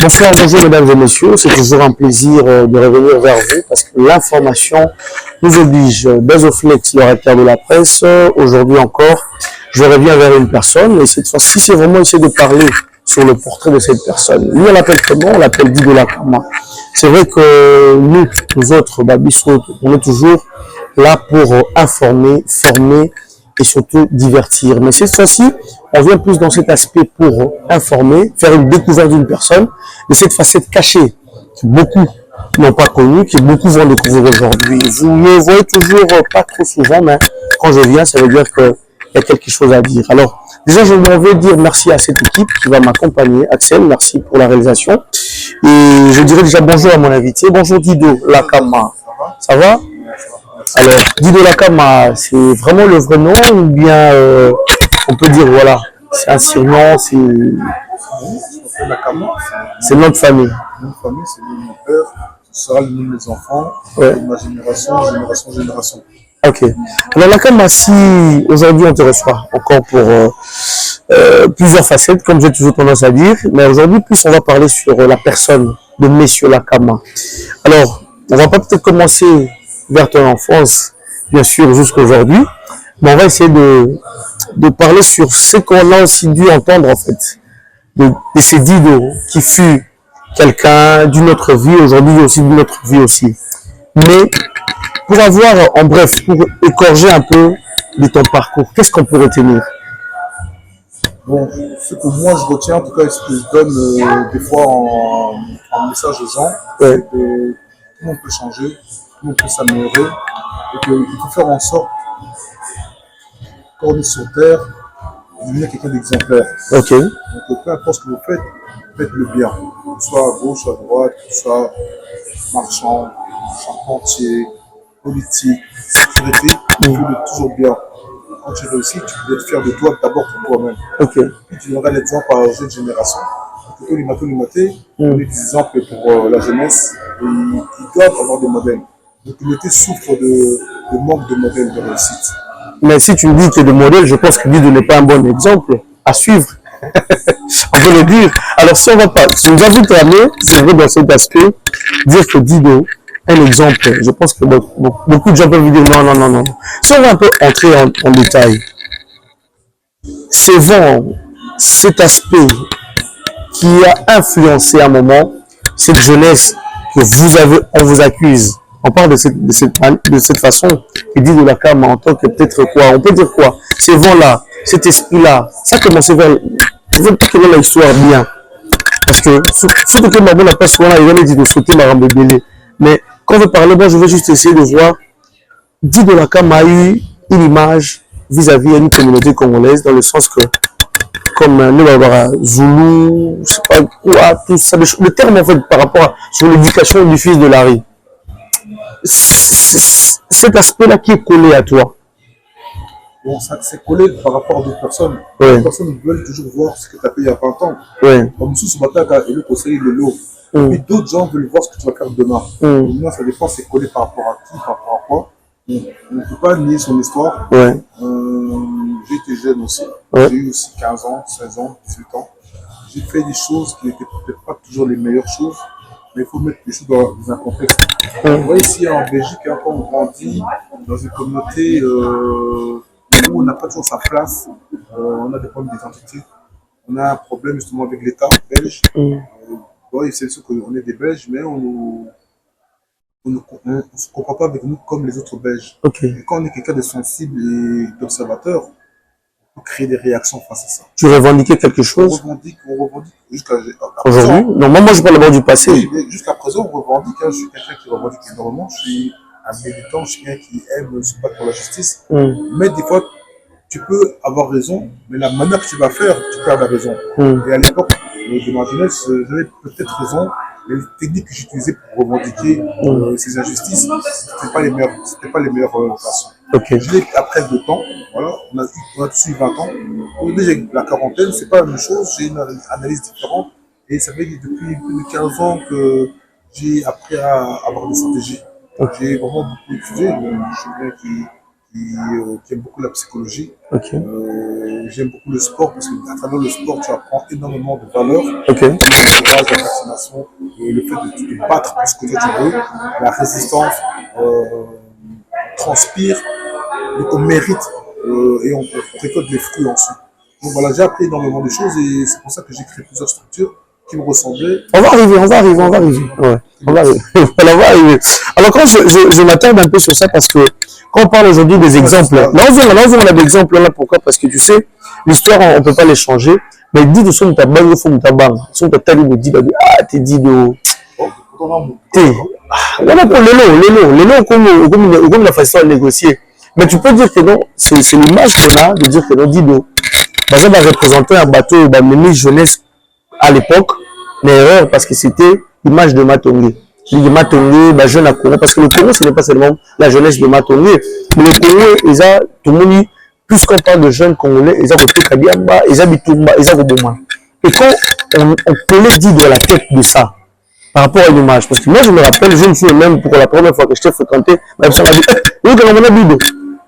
Bonsoir, bonjour mesdames et messieurs, c'est toujours un plaisir de revenir vers vous parce que l'information nous oblige. Bezoflex, le réacteur de la presse, aujourd'hui encore, je reviens vers une personne et cette fois-ci, c'est vraiment essayer de parler sur le portrait de cette personne. Lui, on l'appelle comment? On l'appelle Dido Lakama. C'est vrai que nous autres, Babisro, on est toujours là pour informer, former et surtout divertir. Mais cette fois-ci, on vient plus dans cet aspect pour informer, faire une découverte d'une personne, de cette facette cachée que beaucoup n'ont pas connue, que beaucoup vont découvrir aujourd'hui. Vous ne voyez toujours pas trop souvent, mais quand je viens, ça veut dire qu'il y a quelque chose à dire. Alors, déjà, je veux dire merci à cette équipe qui va m'accompagner. Axel, merci pour la réalisation. Et je dirais déjà bonjour à mon invité. Bonjour Dido Lakama. Ça va? Alors, Dido Lakama, c'est vraiment le vrai nom ou bien on peut dire, voilà, c'est un surnom, c'est le nom de famille. Mon famille, c'est le nom de mon père, ce sera le nom de mes enfants, Ouais. de ma génération. Ok. Alors Lakama, si aujourd'hui on te reçoit encore pour plusieurs facettes, comme j'ai toujours tendance à dire, mais aujourd'hui plus on va parler sur la personne de Monsieur Lakama. Alors, on va pas peut-être commencer vers ton enfance, bien sûr, jusqu'à aujourd'hui, mais on va essayer de parler sur ce qu'on a aussi dû entendre en fait, de ces Dido qui fut quelqu'un d'une autre vie, aujourd'hui aussi d'une autre vie aussi. Mais pour avoir, en bref, pour écorger un peu de ton parcours, qu'est-ce qu'on peut retenir? Bon, ce que moi je retiens, en tout cas, et ce que je donne des fois en message aux gens, Ouais. c'est que tout le monde peut changer, tout le monde peut s'améliorer, et qu'il faut faire en sorte, quand on est sur Terre, de devenir quelqu'un d'exemplaire. Ok. Donc peu importe ce que vous faites le bien. Que ce soit à gauche, à droite, que ce soit marchand, charpentier, politique, sécurité, tu fais le toujours bien. Quand tu réussis, tu peux être fier de toi, d'abord pour toi-même. Ok. Puis tu auras l'exemple à la jeune génération. Plutôt les maths, on est des exemples pour la jeunesse et ils doivent avoir des modèles. Donc l'humanité souffre de manque de modèles de réussite. Mais si tu me dis que le modèle, je pense que Dido n'est pas un bon exemple à suivre. On peut le dire. Alors si on va pas, si nous avons terminé, c'est vrai dans cet aspect, dire que Dido, un exemple, je pense que beaucoup de gens peuvent dire non, non, non, non. Si on va un peu entrer en détail, c'est vraiment cet aspect qui a influencé à un moment cette jeunesse que vous avez, on vous accuse. On parle de cette façon, qui dit de la Lakama en tant que peut-être quoi, on peut dire quoi, ces vents-là, cet esprit-là, ça a commencé vers, je veux pas connaître l'histoire bien, parce que, surtout que ma bonne n'a pas souvent, il va dit de sauter ma rambe belé. Mais quand on veut parler, moi je vais juste essayer de voir, dit de la Lakama a eu une image vis-à-vis d'une communauté congolaise, dans le sens que, comme le Zoulou, je sais pas quoi, tout ça, le terme en fait par rapport sur l'éducation du fils de Larry. Cet aspect-là qui est collé à toi. Bon, ça c'est collé par rapport à d'autres personnes. Ouais. Les personnes veulent toujours voir ce que tu as fait il y a 20 ans. Ouais. Comme sous ce matin, et le conseil de l'eau. Et d'autres gens veulent voir ce que tu vas faire demain. Moi, ça dépend, c'est collé par rapport à qui, par rapport à quoi. On ne peut pas nier son histoire. Ouais. J'ai été jeune aussi. Ouais. J'ai eu aussi 15 ans, 16 ans, 18 ans. J'ai fait des choses qui n'étaient peut-être pas toujours les meilleures choses, mais il faut mettre les choses dans un contexte. Vous voyez, ici en Belgique, quand on grandit dans une communauté où on n'a pas toujours sa place, on a des problèmes d'identité, on a un problème justement avec l'État belge. Oui, c'est sûr qu'on est des Belges, mais on ne se comprend pas avec nous comme les autres Belges. Okay. Et quand on est quelqu'un de sensible et d'observateur, on peut créer des réactions face à ça. Tu revendiquais quelque chose? On revendique jusqu'à aujourd'hui. Non, moi je parle d'abord du passé. Oui, jusqu'à présent, on revendique. Hein, je suis quelqu'un qui revendique énormément. Je suis un militant, je suis quelqu'un qui aime se battre pour la justice. Mais des fois, tu peux avoir raison, mais la manière que tu vas faire, tu peux avoir raison. Et à l'époque de ma jeunesse, j'avais peut-être raison, mais les techniques que j'utilisais pour revendiquer ces injustices, c'était pas les meilleures façons. Okay. Je l'ai après 2 temps, voilà, on a tous eu 20 ans. Déjà, la quarantaine, c'est pas la même chose, j'ai une analyse différente. Et ça fait depuis plus de 15 ans que j'ai appris à avoir des stratégies. J'ai vraiment beaucoup étudié. Je suis quelqu'un qui aime beaucoup la psychologie. j'aime beaucoup le sport parce qu'à travers le sport, tu apprends énormément de valeurs. Ok. Le courage, la vaccination, le fait de te battre pour ce que toi tu veux, la résistance, on transpire, donc on mérite et on récolte les fruits ensuite. Donc voilà, j'ai appris énormément de choses et c'est pour ça que j'ai créé plusieurs structures qui me ressemblaient. On va arriver. Ouais, on va arriver. Voilà, on va arriver. Alors, quand je m'attarde un peu sur ça parce que quand on parle aujourd'hui des exemples, là, on a des exemples là, pourquoi? Parce que tu sais, l'histoire, on ne peut pas les changer. Mais dis de son tabac, il faut que tu tabac. Son tabac, dit, ah, t'es dit de. Voilà pour l'élo, comme la façon de négocier. Mais tu peux dire que non, c'est l'image qu'on a de dire que non, Dido. Bah, ça va représenter un bateau, bah, mené jeunesse à l'époque, l'erreur parce que c'était l'image de Matongé. Je dis Matongé, bah, jeune à Congo, parce que le Congo, ce n'est pas seulement la jeunesse de Matongé. Mais le Congo, ils ont tout le monde, plus qu'on parle de jeunes Congolais, ils ont voté Kabiamba, ils ont Bitumba, ils ont Boma. Et quand on collait dit de la tête de ça, par rapport à une image, parce que moi je me rappelle, je me souviens même pour la première fois que je t'ai fréquenté, ma personne m'a dit, oui, quand on a Bido,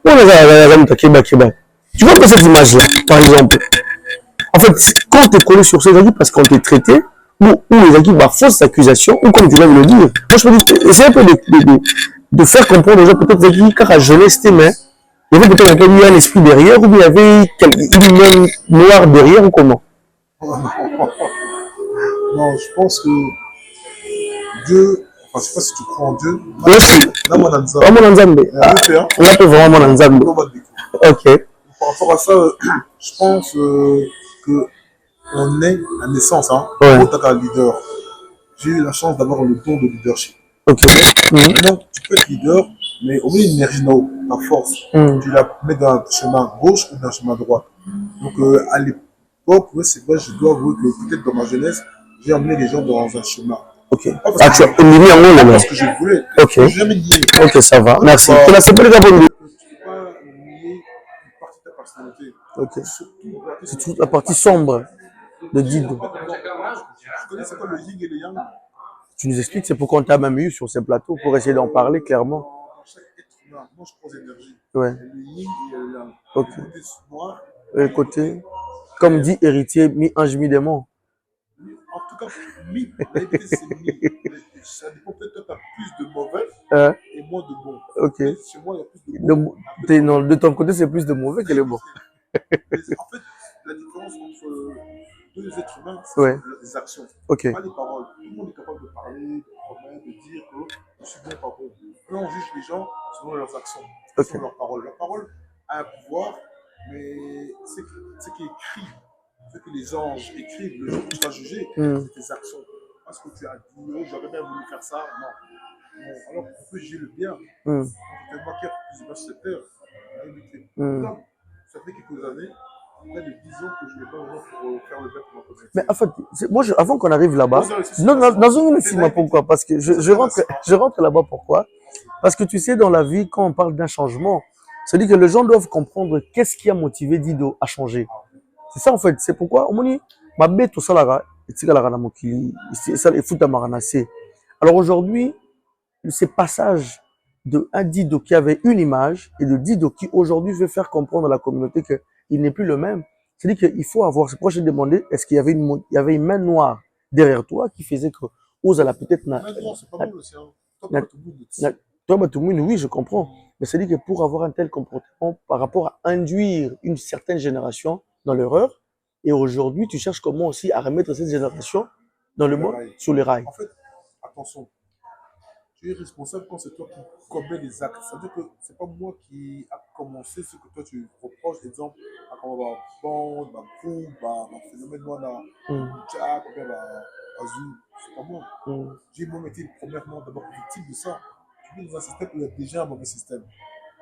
on a tu vois que cette image-là, par exemple, en fait, quand tu es collé sur ces acquis parce qu'on t'est traité, ou les acquis par fausse accusation, ou comme tu viens de le dire, moi je me dis, essaye un peu de faire comprendre aux gens peut-être acquis, car à jeunesse, mais il y avait peut-être un esprit derrière, ou bien il y avait une main noire derrière, ou comment? Non, je pense que Dieu, enfin, je sais pas si tu crois en Dieu. Merci. On peut vraiment en Nzambe. Ok. Par rapport à ça, je pense que on est à naissance, hein, Ouais. en tant qu'un leader. J'ai eu la chance d'avoir le don de leadership. Ok. Maintenant, tu peux être leader, mais au moins l'énergie là-haut, ta force, tu la mets dans un chemin gauche ou dans un chemin droit. Donc à l'époque, ouais, c'est vrai, je dois avouer que peut-être dans ma jeunesse, j'ai amené les gens dans un chemin. Ok. Pas parce Tu as éliminé en haut là. parce que je voulais. Ok. Je n'ai jamais nié. Ok, ça va. Merci. Tu Tu l'as séparé d'abord. ne peux pas nier une partie de ta personnalité. Ok. Surtout C'est toute la partie sombre de Dido. Je connais c'est quoi le yin et le yang. Tu nous expliques, c'est pourquoi on t'a même eu sur ces plateaux pour essayer d'en parler clairement. Dans chaque être humain, moi je crois aux énergies. Ouais. Le yin et le yang. Ok. Le côté noir. Et le côté, comme dit héritier, mi-ange, mi-démon. En tout cas, la vérité c'est mi. Ça dépend peut-être que tu as plus de mauvais et moins de bon. Ok. Chez moi, il y a plus de bon. Non, de ton côté, c'est plus de mauvais que de bon. En fait, la différence entre deux êtres humains, c'est les actions, Ok. pas les paroles. Tout le monde est capable de parler, de promettre, de dire que je suis bien, pas bon. Là, on juge les gens selon leurs actions, selon leurs paroles. La parole a un pouvoir, mais ce qui est écrit, ce que les anges écrivent, le jour où tu seras jugé, c'est tes actions. Parce que tu as dit, oh, j'aurais bien voulu faire ça, non. Alors on peut juger le bien. C'est moi qui ai plus de cette terre. Ça fait quelques années, près de 10 ans que je n'ai pas vraiment pour faire le bien pour ma communauté. Mais en fait, moi, avant qu'on arrive là-bas, dans une film, pourquoi? Parce que je rentre là-bas, pourquoi? Parce que tu sais, dans la vie, quand on parle d'un changement, c'est-à-dire que les gens doivent comprendre qu'est-ce qui a motivé Dido à changer. C'est ça, en fait. C'est pourquoi, on dit, ma bête, tout ça, là, alors aujourd'hui, ces passages de un Dido qui avait une image et de Dido qui aujourd'hui veut faire comprendre à la communauté qu'il n'est plus le même. C'est-à-dire qu'il faut avoir, c'est pourquoi je demandé, est-ce qu'il y avait une main noire derrière toi qui faisait que Ozala peut-être Non, c'est pas mal aussi. Toi, oui, je comprends. Mais c'est-à-dire que pour avoir un tel comportement par rapport à induire une certaine génération dans l'erreur, et aujourd'hui, tu cherches comment aussi à remettre cette génération dans le monde, sur les rails. En fait, attention, tu es responsable quand c'est toi qui commets les actes. C'est-à-dire que c'est pas moi qui a commencé ce que toi tu reproches, exemple, à comment va bande, ma groupe, ma phénomène, moi, na Jack, ou bien Azul. C'est pas moi. J'ai moi été premièrement d'abord victime de ça. Tu vis dans un système où il y a déjà un mauvais système.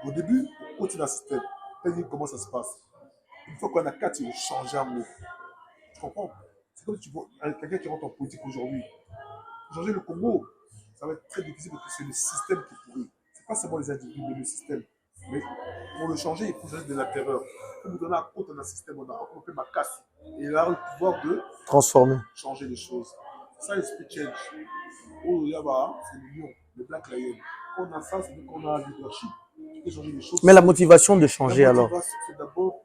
Au début, on continue un système. Tu sais comment ça se passe. Une fois qu'on a 4, il faut changer un mot. Tu comprends? C'est comme si tu vois quelqu'un qui rentre en politique aujourd'hui. Changer le Congo, ça va être très difficile parce que c'est le système qui est pourri. Ce n'est pas seulement les individus, mais le système. Mais pour le changer, il faut changer de l'intérieur. Pour vous donner un compte dans un système, on a encore ma casse. Et il a le pouvoir de transformer, changer les choses. C'est ça l'esprit change. Oh, là-bas, c'est le lion, le black lion. Quand on a ça, c'est qu'on a un leadership. Tu peux changer les choses. Mais la motivation de changer alors? C'est d'abord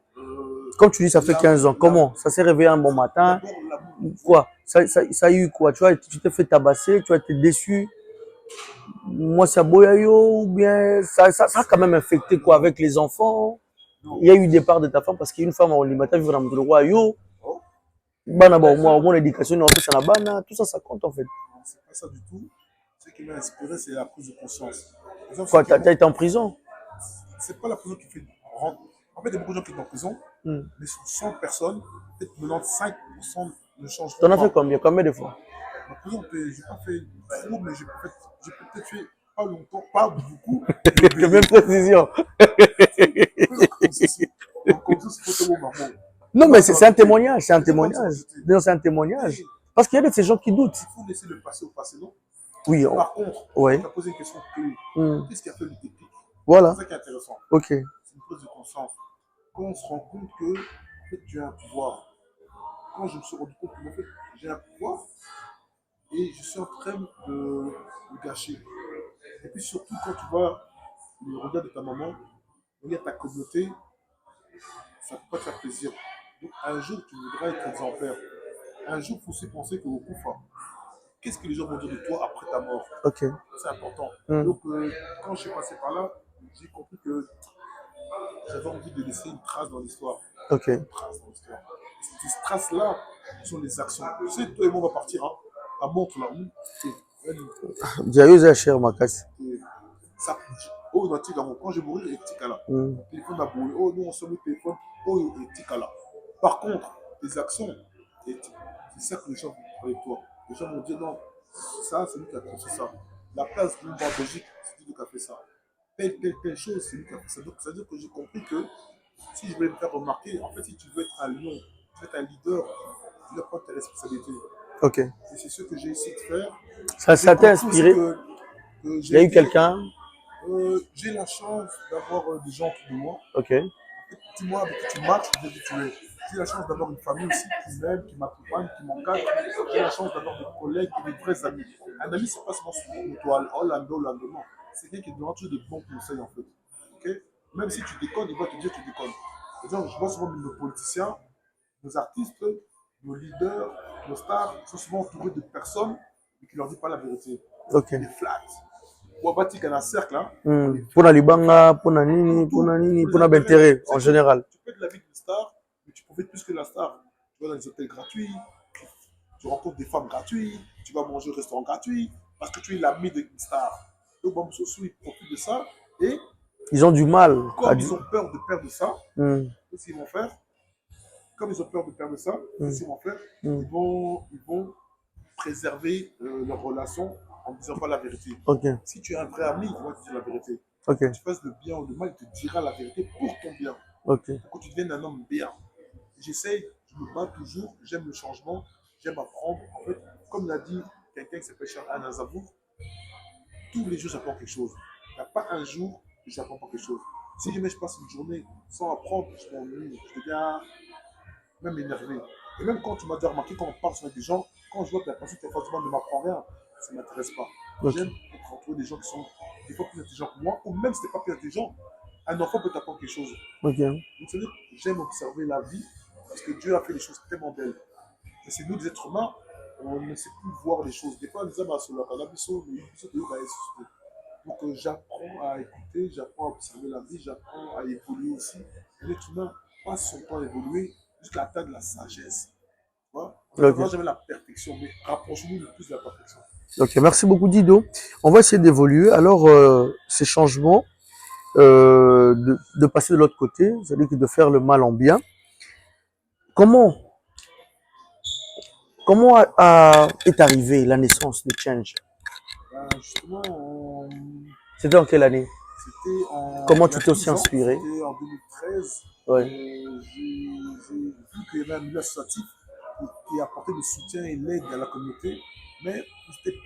Comme tu dis, ça fait 15 ans. Comment? Ça s'est réveillé un bon matin. D'abord, l'amour. Quoi? Ça a eu quoi? Tu t'es fait tabasser, tu as été déçu. Moi, c'est Boyayo, ou bien ça a quand même infecté quoi avec les enfants. Non. Il y a eu départ de ta femme parce qu'une femme en limata vivre dans le roi yo. Oh, Bana ba moi mon éducation non ça na bana, tout ça compte en fait. non, c'est pas ça du tout. Ce qui m'a inspiré, c'est la prise de conscience. Par exemple, Quoi, t'as été en prison? c'est pas la prison qui fait rentrer. En fait, il y a beaucoup de gens qui sont en prison, Hmm. mais sur 100 personnes, peut-être 95% ne changeront T'en as fait pas. combien? Combien de fois? La prison, j'ai pas fait trop, mais j'ai peut-être fait pas longtemps, pas beaucoup. Que même précision. Comme ça, c'est pas tellement marrant. Non, mais c'est un témoignage, c'est un C'est pas une témoignage. société. Non, c'est un témoignage. Parce qu'il y a de ces gens qui doutent. Il faut laisser le passé au passé, non? Oui, Par contre, ouais. tu as posé une question clé. Hmm. Qu'est-ce qui a fait le déclic? Voilà. C'est ça qui est intéressant. Ok. C'est une prise de conscience. Quand on se rend compte que en fait, tu as un pouvoir. Quand je me suis rendu compte que en fait, j'ai un pouvoir et je suis en train de le gâcher. Et puis surtout, quand tu vois le regard de ta maman, le regard de ta communauté, ça ne peut pas te faire plaisir. Donc un jour, tu voudras être exemplaire. Un jour, il faut aussi penser qu'au coup, qu'est-ce que les gens vont dire de toi après ta mort? Ok. C'est important. Hmm. Donc, quand je suis passé par là, j'ai compris que j'avais envie de laisser une trace dans l'histoire. Ok. Une trace dans l'histoire. Ces traces-là sont les actions. Tu sais, toi et moi, on va partir à Montre là où Diayo za cher makasi. ça, oh, on a tika, quand je mourir, il tika là. Hmm. Le téléphone a brûlé. Oh, nous, on se met le téléphone. Oh, il tika là. Par contre, les actions, c'est ça que les gens vont faire avec toi. Les gens vont dire non, ça, c'est lui qui a construit ça. La place d'une en Belgique, c'est lui qui a fait ça. Telle chose, c'est lui qui a fait ça. Donc, ça veut dire que j'ai compris que si je voulais me faire remarquer, en fait, si tu veux être un lion, tu veux être un leader, tu dois prendre tes responsabilités. Ok. Et c'est ce que j'ai essayé de faire. Ça t'a inspiré? Que Il y a eu quelqu'un? j'ai la chance d'avoir des gens autour de moi. Ok. Dis-moi avec qui tu marches, je vais tu es. J'ai la chance d'avoir une famille aussi qui m'aime, qui m'accompagne, qui m'encadre. J'ai la chance d'avoir des collègues et des vrais amis. Un ami, c'est pas seulement sur une étoile, Orlando, non. C'est quelqu'un qui te donne toujours des bons conseils en fait. Okay? Même si tu déconnes, il va te dire que tu déconnes. Exemple, je vois souvent nos politiciens, nos artistes, nos leaders, nos stars, ils sont souvent entourés de personnes qui ne leur disent pas la vérité. Ok. Ils les flattent. Wabati dans un cercle, hein, Pour la libanga, pour la nini, pour la nini, pour la intérêt en général. tu peux être la vie d'une star, mais tu profites plus que la star. Tu vas dans des hôtels gratuits, tu rencontres des femmes gratuites, tu vas manger au restaurant gratuit, parce que tu es l'ami d'une star. Donc, Bamsousou, ils profitent de ça, et ils ont du mal. Comme ils ont peur de perdre ça, qu'est-ce qu'ils vont faire? Comme ils ont peur de perdre ça, qu'est-ce qu'ils vont faire? Ils vont préserver leur relation en ne disant pas la vérité. Okay. Si tu es un vrai ami, il va te dire la vérité. Okay. Que tu fasses le bien ou le mal, il te dira la vérité pour ton bien. Okay. Pour que tu deviennes un homme bien. J'essaye, je me bats toujours, j'aime le changement, j'aime apprendre. En fait, comme l'a dit quelqu'un qui s'appelle Charles Aznavour, tous les jours j'apprends quelque chose. Il n'y a pas un jour que je n'apprends pas quelque chose. Si jamais je passe une journée sans apprendre, je m'ennuie, je deviens même énervé. Et même quand tu m'as déjà remarqué, quand on parle avec des gens, quand je vois que la personne qui est en face de moi ne m'apprend rien, ça ne m'intéresse pas. Okay. J'aime être entouré des gens qui sont des fois plus intelligents que moi, ou même si tu n'es pas plus intelligent, un enfant peut t'apprendre quelque chose. Okay. Donc, ça veut dire que j'aime observer la vie, parce que Dieu a fait des choses tellement belles. Mais c'est nous, les êtres humains, on ne sait plus voir les choses. Des fois, on disait, donc j'apprends à écouter, j'apprends à observer la vie, j'apprends à évoluer aussi. L'être humain passe son temps à évoluer jusqu'à atteindre la sagesse. On ne verra jamais la perfection, mais rapprochons-nous le plus de la perfection. Ok, merci beaucoup Dido. On va essayer d'évoluer. Alors, ces changements, de passer de l'autre côté, c'est-à-dire de faire le mal en bien. Comment est arrivée la naissance de Change? Justement, c'était en quelle année? C'était en. Comment tu t'es aussi inspiré? C'était en 2013. Ouais. J'ai vu qu'il y avait un milieu associatif qui apportait le soutien et l'aide à la communauté, mais ils étaient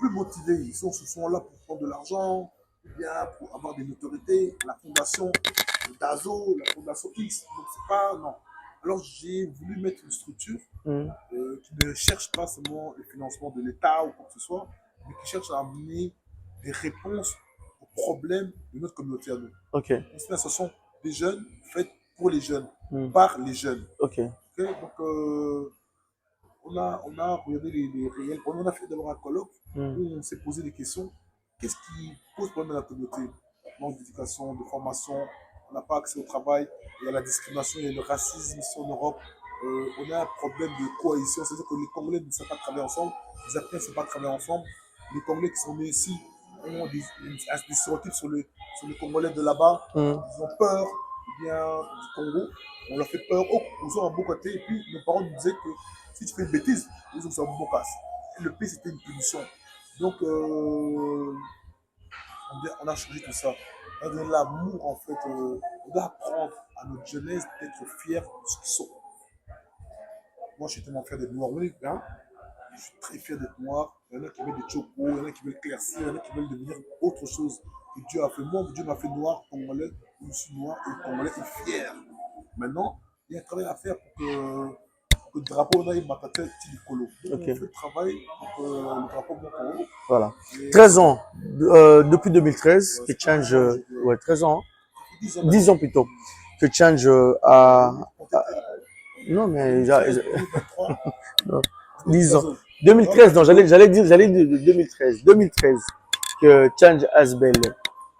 plus motivés. Ils sont là pour prendre de l'argent, bien pour avoir des notoriétés. La fondation Dazo, la fondation X, donc c'est pas. Non. Alors j'ai voulu mettre une structure qui ne cherche pas seulement le financement de l'État ou quoi que ce soit, mais qui cherche à amener des réponses aux problèmes de notre communauté à nous. Okay. Ce sont des jeunes faits pour les jeunes, par les jeunes. Ok. Ok. Donc, on a regardé les réels. On a fait d'abord un colloque où on s'est posé des questions. Qu'est-ce qui pose problème à la communauté? Manque d'éducation, de formation, on n'a pas accès au travail, il y a la discrimination, il y a le racisme ici en Europe. On a un problème de coalition, c'est-à-dire que les Congolais ne savent pas travailler ensemble, les Africains ne savent pas travailler ensemble. Les Congolais qui sont nés ici ont des stéréotypes sur les Congolais de là-bas. Ils ont peur bien du Congo. On leur fait peur. Oh, nous sommes un beau côté. Et puis, nos parents nous disaient que si tu fais une bêtise, nous sommes un beau casse. Le pays, c'était une punition. Donc, on a changé tout ça. On a donné l'amour, en fait. On doit apprendre à notre jeunesse d'être fiers de ce qu'ils sont. Moi, je suis tellement fier d'être noir. Oui, hein? Je suis très fier d'être noir. Il y en a qui veulent des chocos, il y en a qui veulent éclaircir, il y en a qui veulent devenir autre chose que Dieu a fait. Moi, Dieu m'a fait noir, congolais, je suis noir et congolais est fier. Maintenant, il y a un travail à faire pour que le drapeau n'aille ma tête Tilicolo. Donc, on fait le travail pour que le drapeau monte en haut. Voilà. 13 ans, depuis 2013, que Change, ouais, 13 ans, 10 ans plutôt, que Change non, mais 10 ans. 2013, non, j'allais dire 2013. 2013, que Change Asbel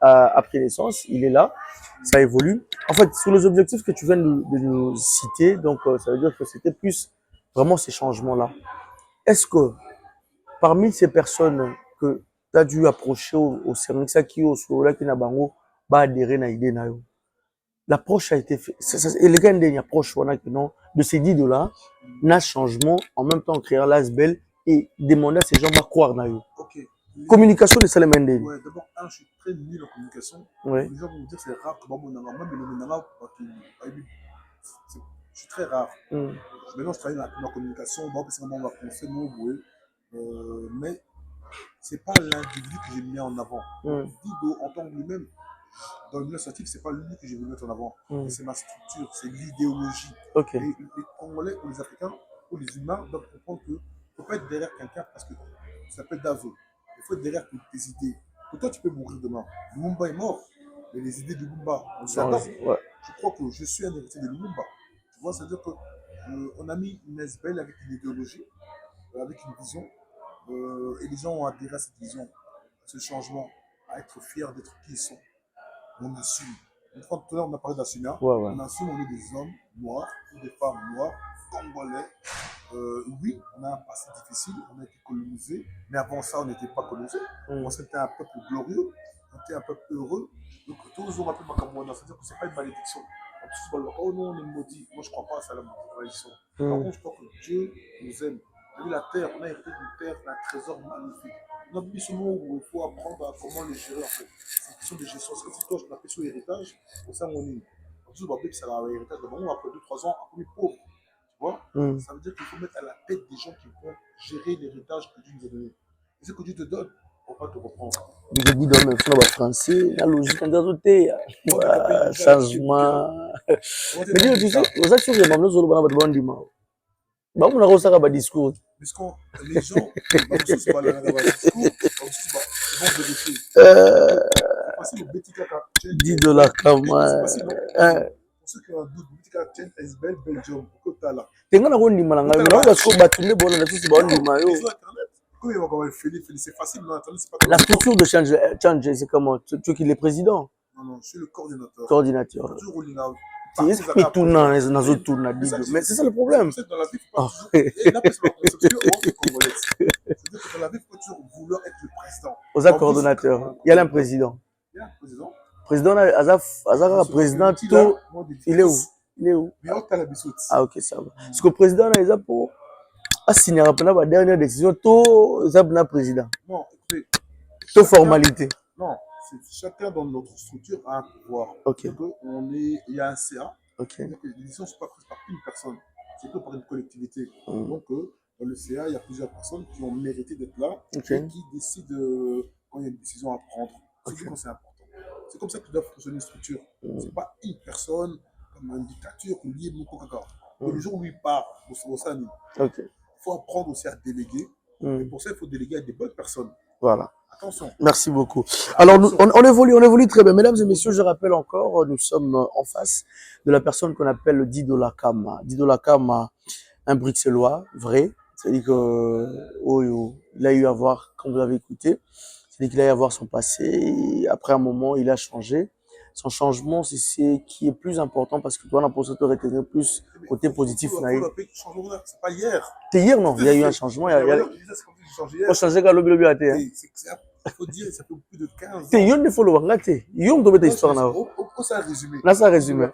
a pris naissance, il est là, ça évolue. En fait, sur les objectifs que tu viens de nous citer, donc ça veut dire que c'était plus vraiment ces changements-là. Est-ce que parmi ces personnes que tu as dû approcher au service qui au Sola qui n'a bango, ba adhérer na idée na yo, l'approche a été faite. Et les gars, il y a une approche de ces 10 dollars, n'a changement, en même temps créer l'asbel et demander à ces gens de croire dans eux. Okay. Communication de Salem Ndé. Ouais, d'abord, je suis très nul en communication. Ouais. Les gens vont me dire que c'est rare que moi, même le Menanga, je suis très rare. Maintenant, je travaille dans la communication, moi, parce que moi, on va penser, mais c'est pas l'individu que j'ai mis en avant. Dido, en tant que lui-même, dans le milieu scientifique, c'est pas lui que j'ai voulu mettre en avant. C'est ma structure, c'est l'idéologie. Okay. Les Congolais ou les Africains ou les humains doivent comprendre qu'il ne faut pas être derrière quelqu'un parce que ça s'appelle Davo. Il faut être derrière tes idées. Pour toi, tu peux mourir demain. Lumumba est mort, mais les idées de Lumumba, on s'adapte. Ouais. Je crois que je suis un héritier de Lumumba. Tu vois, c'est-à-dire qu'on a mis une SBL avec une idéologie, avec une vision, et les gens ont adhéré à cette vision, à ce changement, à être fiers d'être qui ils sont. On assume. Tout à l'heure, on a parlé d'assumer. On assume, on est des hommes noirs ou des femmes noires, congolais. Oui, on a un passé difficile, on a été colonisé, mais avant ça, on n'était pas colonisé. On était un peuple glorieux, on était un peuple heureux. Donc, tous ont appelé Makamouana, c'est-à-dire que ce n'est pas une malédiction. Oh non, on est maudit. Moi, je ne crois pas à ça, la malédiction. Par contre, je crois que Dieu nous aime. On a la terre, on a hérité d'une terre, un trésor magnifique. On a mis ce mot où il faut apprendre à comment les gérer, en fait. C'est une question de gestion. C'est comme si toi, je m'appelle sur l'héritage, pour ça, mon île. En plus, ça va l'héritage de bon, après 2-3 ans, après, pauvre. Tu vois, ça veut dire qu'il faut mettre à la tête des gens qui vont gérer l'héritage que Dieu nous a donné. Et ce que Dieu te donne, il ne faut pas te reprendre. Je dis dans le film français, la logique en d'autres changement. Mais Dieu, tu sais, aux actions de Mamlo Zolo Bana Badouan Dima. Bah, on a reçu un discours. Parce que les gens, c'est pas le discours, ils vont vérifier. C'est facile au Betika 10 dollars quand même. C'est facile, non? Pour ceux qui ont un doute, Betika Chain SBL Belgium, pourquoi tu as là? Tu as un ndima là, mais parce que bah tu ne bon là, c'est bon ndima yo. Comment ils vont comment c'est facile, non, attendez, c'est pas la structure de Change, c'est comment? Tu qui est président? Non, je suis le coordinateur. Coordinateur. Toujours au Lina. Mais c'est ça le problème. Dans la vie, il faut pas toujours. Dans la vie, il faut toujours vouloir être le président. Aux coordonnateurs. Il y a un président. Il y a un président. Président, Azara, président, il est où? Il est où? Ah, ok, ça va. Parce que le président, il est pour signer la dernière décision, tout le président. Non, écoutez. Toute formalité. Non, chacun dans notre structure a un pouvoir. Ok. Il y a un CA. Ok. Les décisions ne sont pas prises par une personne, c'est que par une collectivité. Donc, dans le CA, il y a plusieurs personnes qui ont mérité d'être là et qui décident quand il y a une décision à prendre. Surtout quand c'est important. C'est comme ça que doit fonctionner une structure. Ce n'est pas une personne comme une dictature ou liée beaucoup caca. Le jour où il part, il faut apprendre aussi à déléguer. Et pour ça, il faut déléguer à des bonnes personnes. Voilà. Attention. Merci beaucoup. Alors, on évolue très bien. Mesdames et messieurs, je rappelle encore, nous sommes en face de la personne qu'on appelle Dido Lakama. Dido Lakama, un Bruxellois, vrai. C'est-à-dire que, il a eu à voir, quand vous l'avez écouté, c'est-à-dire qu'il a eu à voir son passé. Et après un moment, il a changé. Son changement, c'est ce qui est plus important parce que toi, on a pour ça te retenir plus côté positif. C'est pas hier. C'est hier, non? Il y a eu un changement. Il faut changer quand le lobby a été. Il faut dire, ça fait plus de 15 ans. Il y a une fois le wangate. Il y a une histoire là. Ça a résumé. Là, ça a résumé.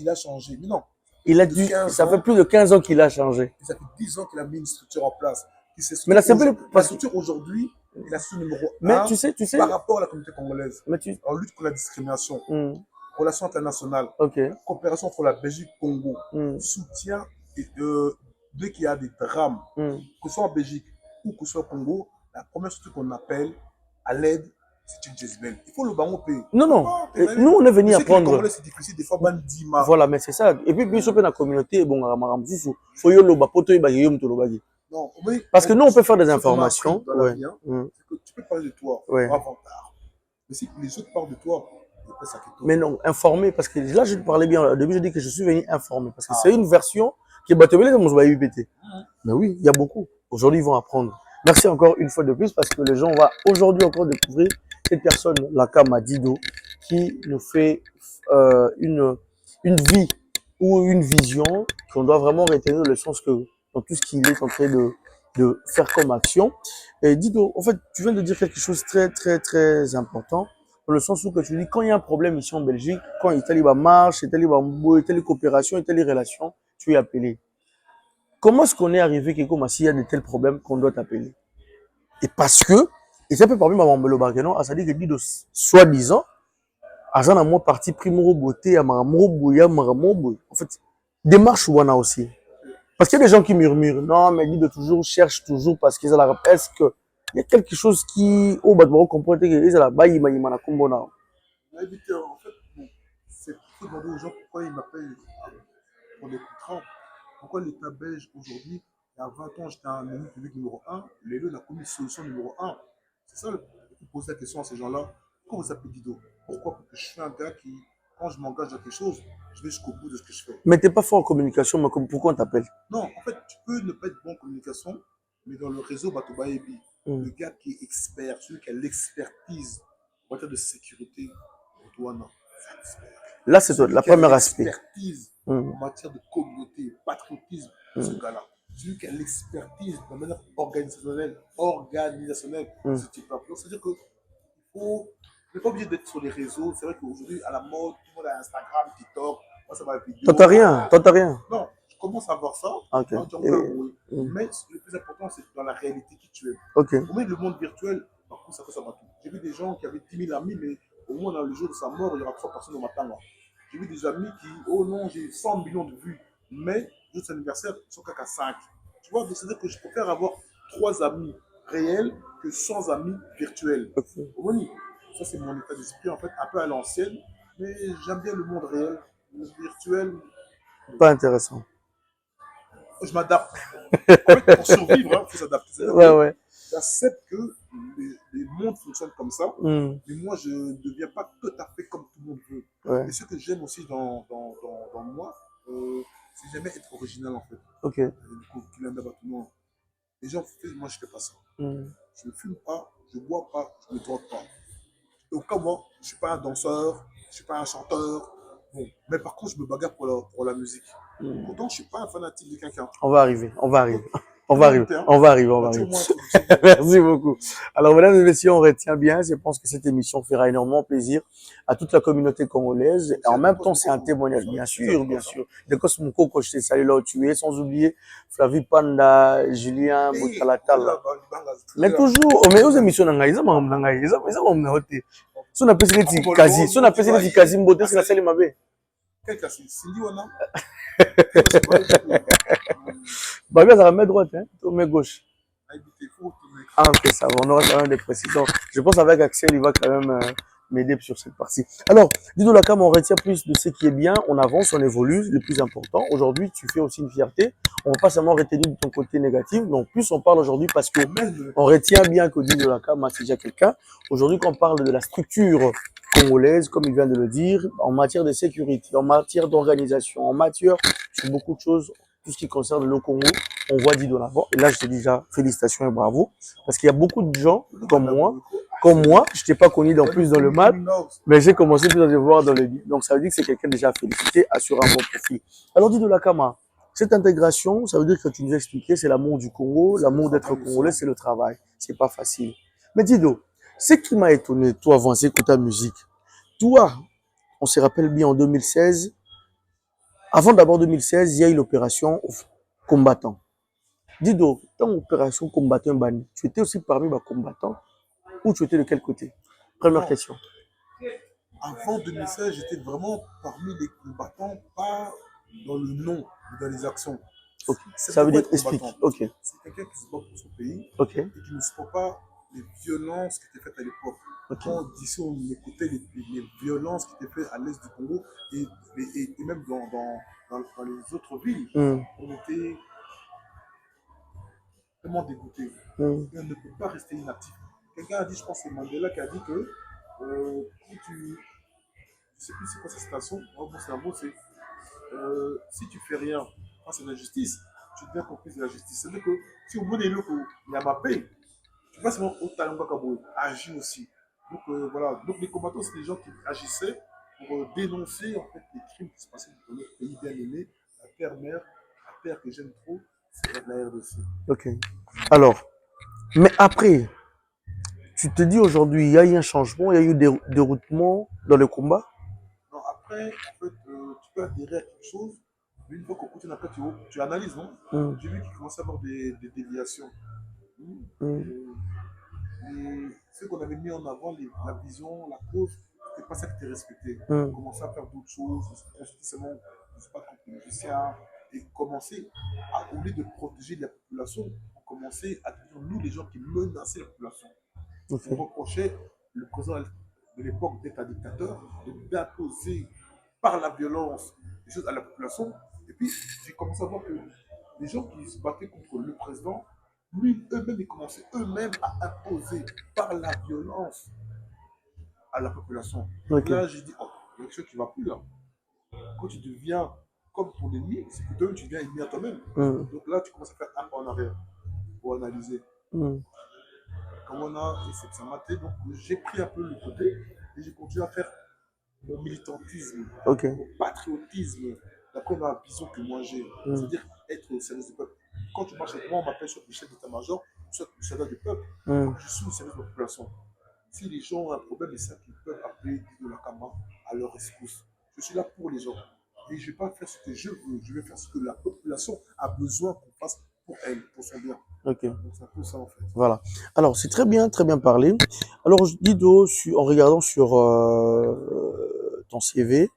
Il a changé. Mais non. Il a dû, ça fait plus de 15 ans qu'il a changé. Ça fait 10 ans qu'il a mis une structure en place. Mais la structure aujourd'hui, il a su numéro 1 mais tu sais, par rapport à la communauté congolaise. Mais en lutte contre la discrimination, relations internationales, okay. Coopération entre la Belgique et le Congo, soutien dès qu'il y a des drames, que ce soit en Belgique ou que ce soit au Congo, la première structure qu'on appelle à l'aide, c'est une Jezebel. Il faut le baron payer. Non. Nous, on est venu apprendre. C'est difficile, des fois, bandima. Voilà, mais c'est ça. Et puis, bien sûr, la communauté, bon, il faut y aller, non, oui. Parce que nous, on peut faire des informations. Ouais. Tu peux parler de toi, avant tard. Mais si les autres parlent de toi, ça mais non, informer, parce que là, je te parlais bien. Au début, je dis que je suis venu informer. Parce que c'est une version qui est bateau-belé dans mon UPT. Mais oui, il y a beaucoup. Aujourd'hui, ils vont apprendre. Merci encore une fois de plus parce que les gens vont aujourd'hui encore découvrir cette personne, Lakama Dido, qui nous fait une vie ou une vision qu'on doit vraiment retenir le sens que dans tout ce qu'il est en train de faire comme action. Et Dido, en fait, tu viens de dire quelque chose de très important, dans le sens où que tu dis, quand il y a un problème ici en Belgique, quand il y a telle marche, il y a telle coopération, il y a telle relation, tu es appelé. Comment est-ce qu'on est arrivé quelque chose s'il y a de tels problèmes qu'on doit t'appeler? Et parce que, et ça peut parler de Mamambelo Barguenon, c'est-à-dire que Dido, soi-disant, agent à moi parti primero beauté, à Maramoro Bouya, Maramoro. En fait, démarche ou on a aussi. Parce qu'il y a des gens qui murmurent, non, mais Dido toujours cherche toujours parce qu'ils ont la est-ce que il y a quelque chose qui, oh, bah, tu vas comprendre qu'ils ont la baille, il m'a la combona. En fait, c'est pour demander aux gens pourquoi ils m'appellent pour des contrats. Pourquoi l'État belge aujourd'hui, il y a 20 ans, j'étais un ennemi public numéro 1, l'élève n'a commis solution numéro 1. C'est ça, il faut poser la question à ces gens-là. Pourquoi vous appelez Dido? Pourquoi? Parce que je suis un gars qui, quand je m'engage dans quelque chose, je vais jusqu'au bout de ce que je fais. Mais tu n'es pas fort en communication, mais pourquoi on t'appelle? Non, en fait, tu peux ne pas être bon en communication, mais dans le réseau Batouba Ebi, le gars qui est expert, celui qui a l'expertise en matière de sécurité, là, c'est la première aspect. L'expertise en matière de communauté, patriotisme, ce gars-là. Celui qui a l'expertise de manière organisationnelle, ce type-là. Donc, c'est-à-dire qu'il faut. On n'est pas obligé d'être sur les réseaux. C'est vrai qu'aujourd'hui, à la mode, tout le monde a Instagram, TikTok. Moi, ça va être vidéo. T'entends rien. Non, je commence à voir ça. Okay. Mais le plus important, c'est dans la réalité qui tu es. Okay. Au moins, le monde virtuel, par contre, ça va tout. J'ai vu des gens qui avaient 10 000 amis, mais au moins, dans le jour de sa mort, il y aura 3 personnes au matin. J'ai vu des amis qui, oh non, j'ai 100 millions de vues, mais le jour de son anniversaire, ils sont qu'à 5. Tu vois, c'est-à-dire que je préfère avoir 3 amis réels que 100 amis virtuels. Okay. Ça, c'est mon état d'esprit, en fait, un peu à l'ancienne, mais j'aime bien le monde réel. Le virtuel. Pas intéressant. Je m'adapte. En fait, pour survivre, il faut s'adapter. Ouais. J'accepte que les mondes fonctionnent comme ça, mais moi, je ne deviens pas tout à fait comme tout le monde veut. Ouais. Et ce que j'aime aussi dans moi, c'est jamais être original, en fait. Ok. Les gens font, moi, je ne fais pas ça. Je ne fume pas, je ne bois pas, je ne drogue pas. Et au cas moi, je ne suis pas un danseur, je ne suis pas un chanteur. Bon. Mais par contre, je me bagarre pour la musique. Pourtant, je ne suis pas un fanatique de quelqu'un. On va arriver. Merci beaucoup. Alors, mesdames et messieurs, on retient bien. Je pense que cette émission fera énormément plaisir à toute la communauté congolaise. Et en même temps, c'est un témoignage, bien sûr. De Cosmoko, que je t'ai salué là où tu es, sans oublier Flavie Panda, Julien, Boutalatala. Mais toujours, mais aux émissions, si on appelle ça quasi mbote, c'est la salle mabe. Quel cas, c'est Liwana. Bah bien, ça va mettre droite, hein, tourner gauche. Ah ok, ça va, on aura quand même des précisions. Je pense avec Axel, il va quand même m'aider sur cette partie. Alors, Dido Lakam, on retient plus de ce qui est bien, on avance, on évolue, le plus important. Aujourd'hui, tu fais aussi une fierté. On ne va pas seulement retenir de ton côté négatif, mais en plus, on parle aujourd'hui parce que on retient bien que Dido Lakam, c'est déjà quelqu'un. Aujourd'hui, qu'on parle de la structure congolaise, comme il vient de le dire, en matière de sécurité, en matière d'organisation, en matière sur beaucoup de choses, tout ce qui concerne le Congo, on voit Dido l'avant. Et là, je te dis déjà félicitations et bravo, parce qu'il y a beaucoup de gens comme moi, je t'ai pas connu plus dans le mat, mais j'ai commencé plus à te voir dans le lit. Donc, ça veut dire que c'est quelqu'un déjà félicité, assuré un bon profil. Alors, Dido Lakam, cette intégration, ça veut dire que tu nous as expliqué, c'est l'amour du Congo, l'amour d'être congolais, c'est le travail. C'est pas facile. Mais Dido, ce qui m'a étonné, toi, avant d'écouter ta musique, toi, on se rappelle bien en 2016, avant d'abord 2016, il y a eu l'opération combattant. Dido, dans l'opération combattant, tu étais aussi parmi les combattants ou tu étais de quel côté? Première question. Avant 2016, j'étais vraiment parmi les combattants, pas dans le nom, mais dans les actions. Okay. Ça veut dire explique. Okay. C'est quelqu'un qui se bat pour son pays okay. et qui ne supporte pas les violences qui étaient faites à l'époque. Okay. Quand d'ici on écoutait les violences qui étaient faites à l'est du Congo et même dans les autres villes, on était vraiment dégoûtés. Et on ne peut pas rester inactif. Quelqu'un a dit, je pense que c'est Mandela qui a dit que quand tu... Je ne sais plus c'est quoi cette citation, bon, c'est un mot, c'est si tu fais rien face à l'injustice, tu deviens complice de la justice. C'est-à-dire que si au bout des locaux, il y a ma paix, tu vas seulement au talent Bakabo, agir aussi. Donc voilà, donc les combattants, c'est des gens qui agissaient pour dénoncer en fait les crimes qui se passaient dans notre pays bien aimé, la terre-mère, la terre que j'aime trop, c'est la RDC. Ok. Alors, mais après, tu te dis aujourd'hui, il y a eu un changement, il y a eu des déroutements dans le combat? Non, après, en fait, tu peux adhérer à quelque chose, mais une fois qu'on continue, après, tu analyses, non? J'ai vu qu'il commençait à avoir des déviations. Et ce qu'on avait mis en avant, la vision, la cause, c'était pas ça qui était respecté. On commençait à faire d'autres choses, seulement, je ne sais pas, comme musicien, et commencer à, au lieu de protéger la population, on commençait à devenir nous les gens qui menaçaient la population. Okay. On reprochait le président de l'époque d'être un dictateur, d'imposer par la violence des choses à la population. Et puis, j'ai commencé à voir que les gens qui se battaient contre le président, lui, eux-mêmes, ils commençaient eux-mêmes à imposer par la violence à la population. Okay. Là, j'ai dit, oh, il y a quelque chose qui ne va plus là. Quand tu deviens comme ton ennemi, c'est que toi-même, tu deviens ennemi à toi-même. Donc là, tu commences à faire un pas en arrière pour analyser. Comme on a, et ça m'a été, donc j'ai pris un peu le côté et j'ai continué à faire mon militantisme, mon patriotisme, d'après ma vision que moi j'ai. C'est-à-dire être au service du peuple. Quand tu marches avec moi, on m'appelle soit le chef d'état-major, soit le soldat du peuple. Je suis au service de la population. Si les gens ont un problème, c'est ça qu'ils peuvent appeler Dido Lakam à leur rescousse. Je suis là pour les gens. Et je ne vais pas faire ce que je veux, je vais faire ce que la population a besoin qu'on fasse pour elle, pour son bien. Ok. Donc c'est un peu ça en fait. Voilà. Alors c'est très bien parlé. Alors Dido, en regardant sur ton CV,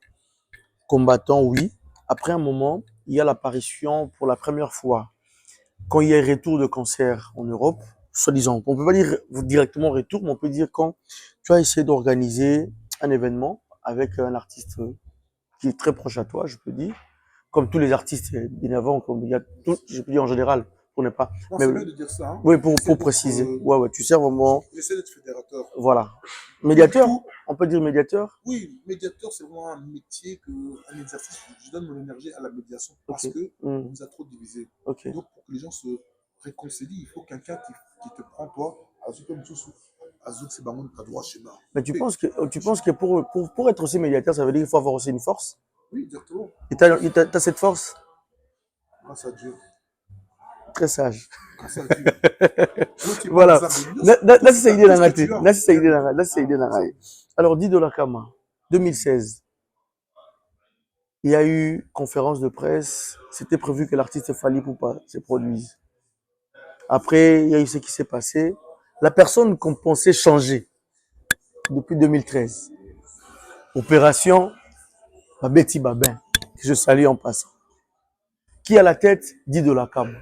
combattant, oui. Après un moment, il y a l'apparition pour la première fois, quand il y a un retour de cancer en Europe, soi-disant. On peut pas dire directement retour, mais on peut dire quand tu as essayé d'organiser un événement avec un artiste qui est très proche à toi, je peux dire, comme tous les artistes bien avant, comme il y a tout, je peux dire en général, pour ne pas. Non, mais c'est bien de dire ça. Hein. Oui, pour préciser. Ouais, tu sais vraiment. J'essaie d'être fédérateur. Voilà. Médiateur, on peut dire médiateur? Oui, médiateur, c'est vraiment un métier, un exercice. Je donne mon énergie à la médiation parce que on nous a trop divisés. Donc, pour que les gens se réconcilient, il faut quelqu'un qui te prend, toi, à droit schéma. Mais tu penses que pour être aussi médiateur, ça veut dire qu'il faut avoir aussi une force? Oui, exactement. Et t'as cette force? Grâce à Dieu. Très sage. Grâce à Dieu. Voilà. Là, c'est idée dans Alors, Dido Lakam, 2016. Il y a eu conférence de presse. C'était prévu que l'artiste Fally Ipupa se produise. Après, il y a eu ce qui s'est passé. La personne qu'on pensait changer depuis 2013. Opération Betty Babin, que je salue en passant. Qui a la tête? Dido Lakam.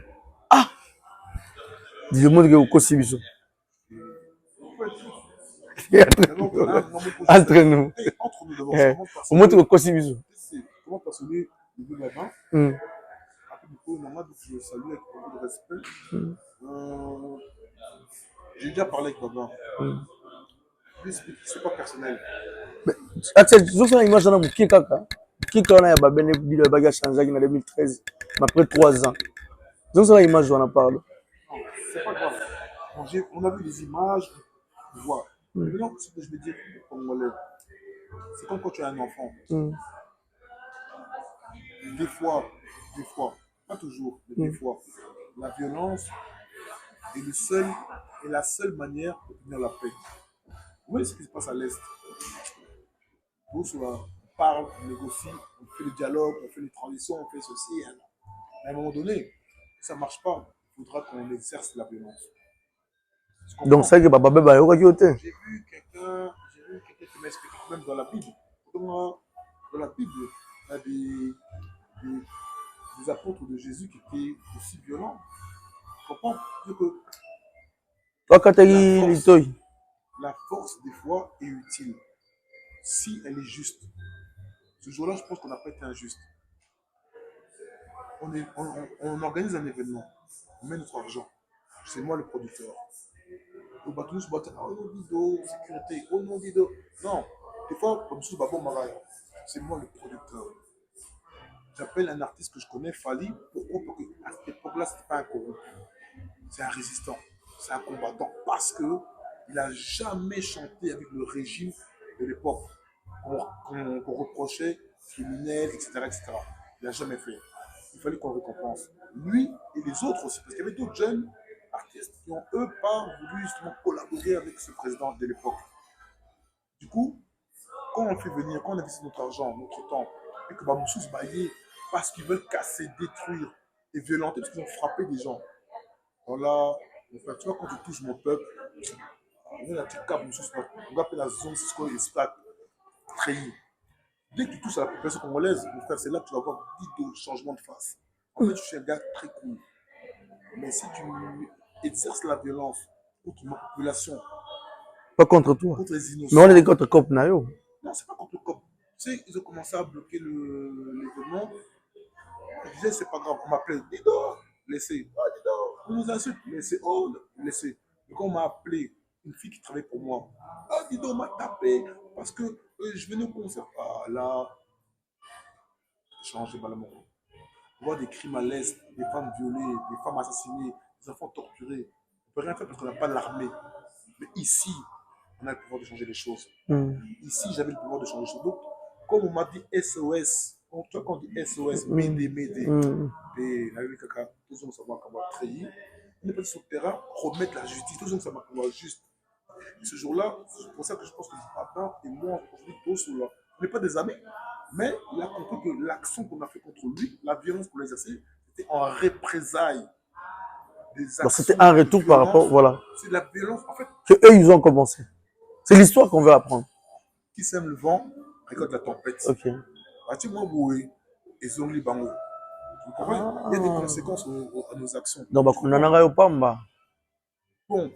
Ah! Dis le monde que vous connaissez. D'abord, un moment Entre nous. et entre nous d'abord, Eh, comment au moins, tu personne vas causer bisous. comment personne le veut là-bas. Hmm. Après, du coup, normal, donc, je le salue avec beaucoup de respect. Hmm. J'ai déjà parlé avec Baba. Lui, c'est pas personnel. Zozo image na mokie kaka mokie wana ya babene bilo ya baki achangeaki na 2013 mais après 3 ans zozo image wana parle. Non, c'est pas grave. On a vu les images, on voit. Mais maintenant, ce que je veux dire aux Congolais, c'est comme quand tu as un enfant. Des fois, pas toujours, mais des fois, la violence est, est la seule manière de tenir la paix. Vous voyez ce qui se passe à l'Est. Nous, on parle, on négocie, on fait le dialogue, on fait les transitions, on fait ceci. Hein. Mais à un moment donné, ça ne marche pas. Il faudra qu'on exerce la violence. Donc c'est que papa bébé a yoka. J'ai vu quelqu'un qui m'a expliqué même dans la Bible. Dans la Bible, il y a des apôtres de Jésus qui étaient aussi violents. Tu comprends? La force, des fois, est utile. Si elle est juste. Ce jour-là, je pense qu'on n'a pas été injuste. On organise un événement. On met notre argent. C'est moi le producteur. Au bateau, je boite, oh non, Dido, sécurité, oh non, Dido. Non, des fois, comme ça, c'est moi le producteur. J'appelle un artiste que je connais, Fali. Pourquoi? Parce qu'à cette époque-là, ce n'était pas un corrompu. C'est un résistant. C'est un combattant. Parce qu'il n'a jamais chanté avec le régime de l'époque qu'on reprochait criminel, etc., etc. Il n'a jamais fait. Il fallait qu'on le récompense. Lui et les autres aussi. Parce qu'il y avait d'autres jeunes artistes qui ont, eux, pas voulu justement collaborer avec ce président de l'époque. Du coup, quand on fait venir, quand on investit notre argent, notre temps, et que Bamoussou se baillait parce qu'ils veulent casser, détruire et violenter, parce qu'ils ont frappé des gens. Voilà, tu vois, quand tu touches mon peuple, on a un petit cap, on va appeler la zone, c'est ce qu'on espère trahi. Dès que tu touches à la population congolaise, mon frère, c'est là que tu vas voir beaucoup de changements de face. En fait, je suis un gars très cool. Mais si tu exerces la violence contre ma population, pas contre toi, contre les innocents. Mais on est contre Cop Nayo. Non, c'est pas contre le COP. Tu sais, ils ont commencé à bloquer l'événement. Je disais, c'est pas grave. On m'appelait Dido, laissez. Ah, Dido, on nous insulte, laissez. Oh, laissez. Et quand on m'a appelé, une fille qui travaillait pour moi, ah, Dido m'a tapé parce que je venais au concert. Ah, là, j'ai changé balalement. On voit des crimes à l'Est, des femmes violées, des femmes assassinées, des enfants torturés. On ne peut rien faire parce qu'on n'a pas l'armée. Mais ici, on a le pouvoir de changer les choses. Ici, j'avais le pouvoir de changer les choses. Donc, comme on m'a dit SOS, tu vois, quand on dit SOS, m'aider, et la caca, tout le monde savoir qu'on va trahir. On est pas sur le terrain, remettre la justice, tout le monde savoir qu'on va juste. Et ce jour-là, c'est pour ça que je pense que Adam et moi, aujourd'hui, tous là, on n'est pas des amis, mais il a compris que l'action qu'on a fait contre lui, la violence qu'on a exercée, c'était en représailles. Donc c'était un retour par rapport, voilà. C'est la violence, en fait. Que eux, ils ont commencé. C'est l'histoire qu'on veut apprendre. Qui sème le vent, récolte la tempête. Ok. Il y a des conséquences à nos actions. Donc, on en a eu pas mal. Bon,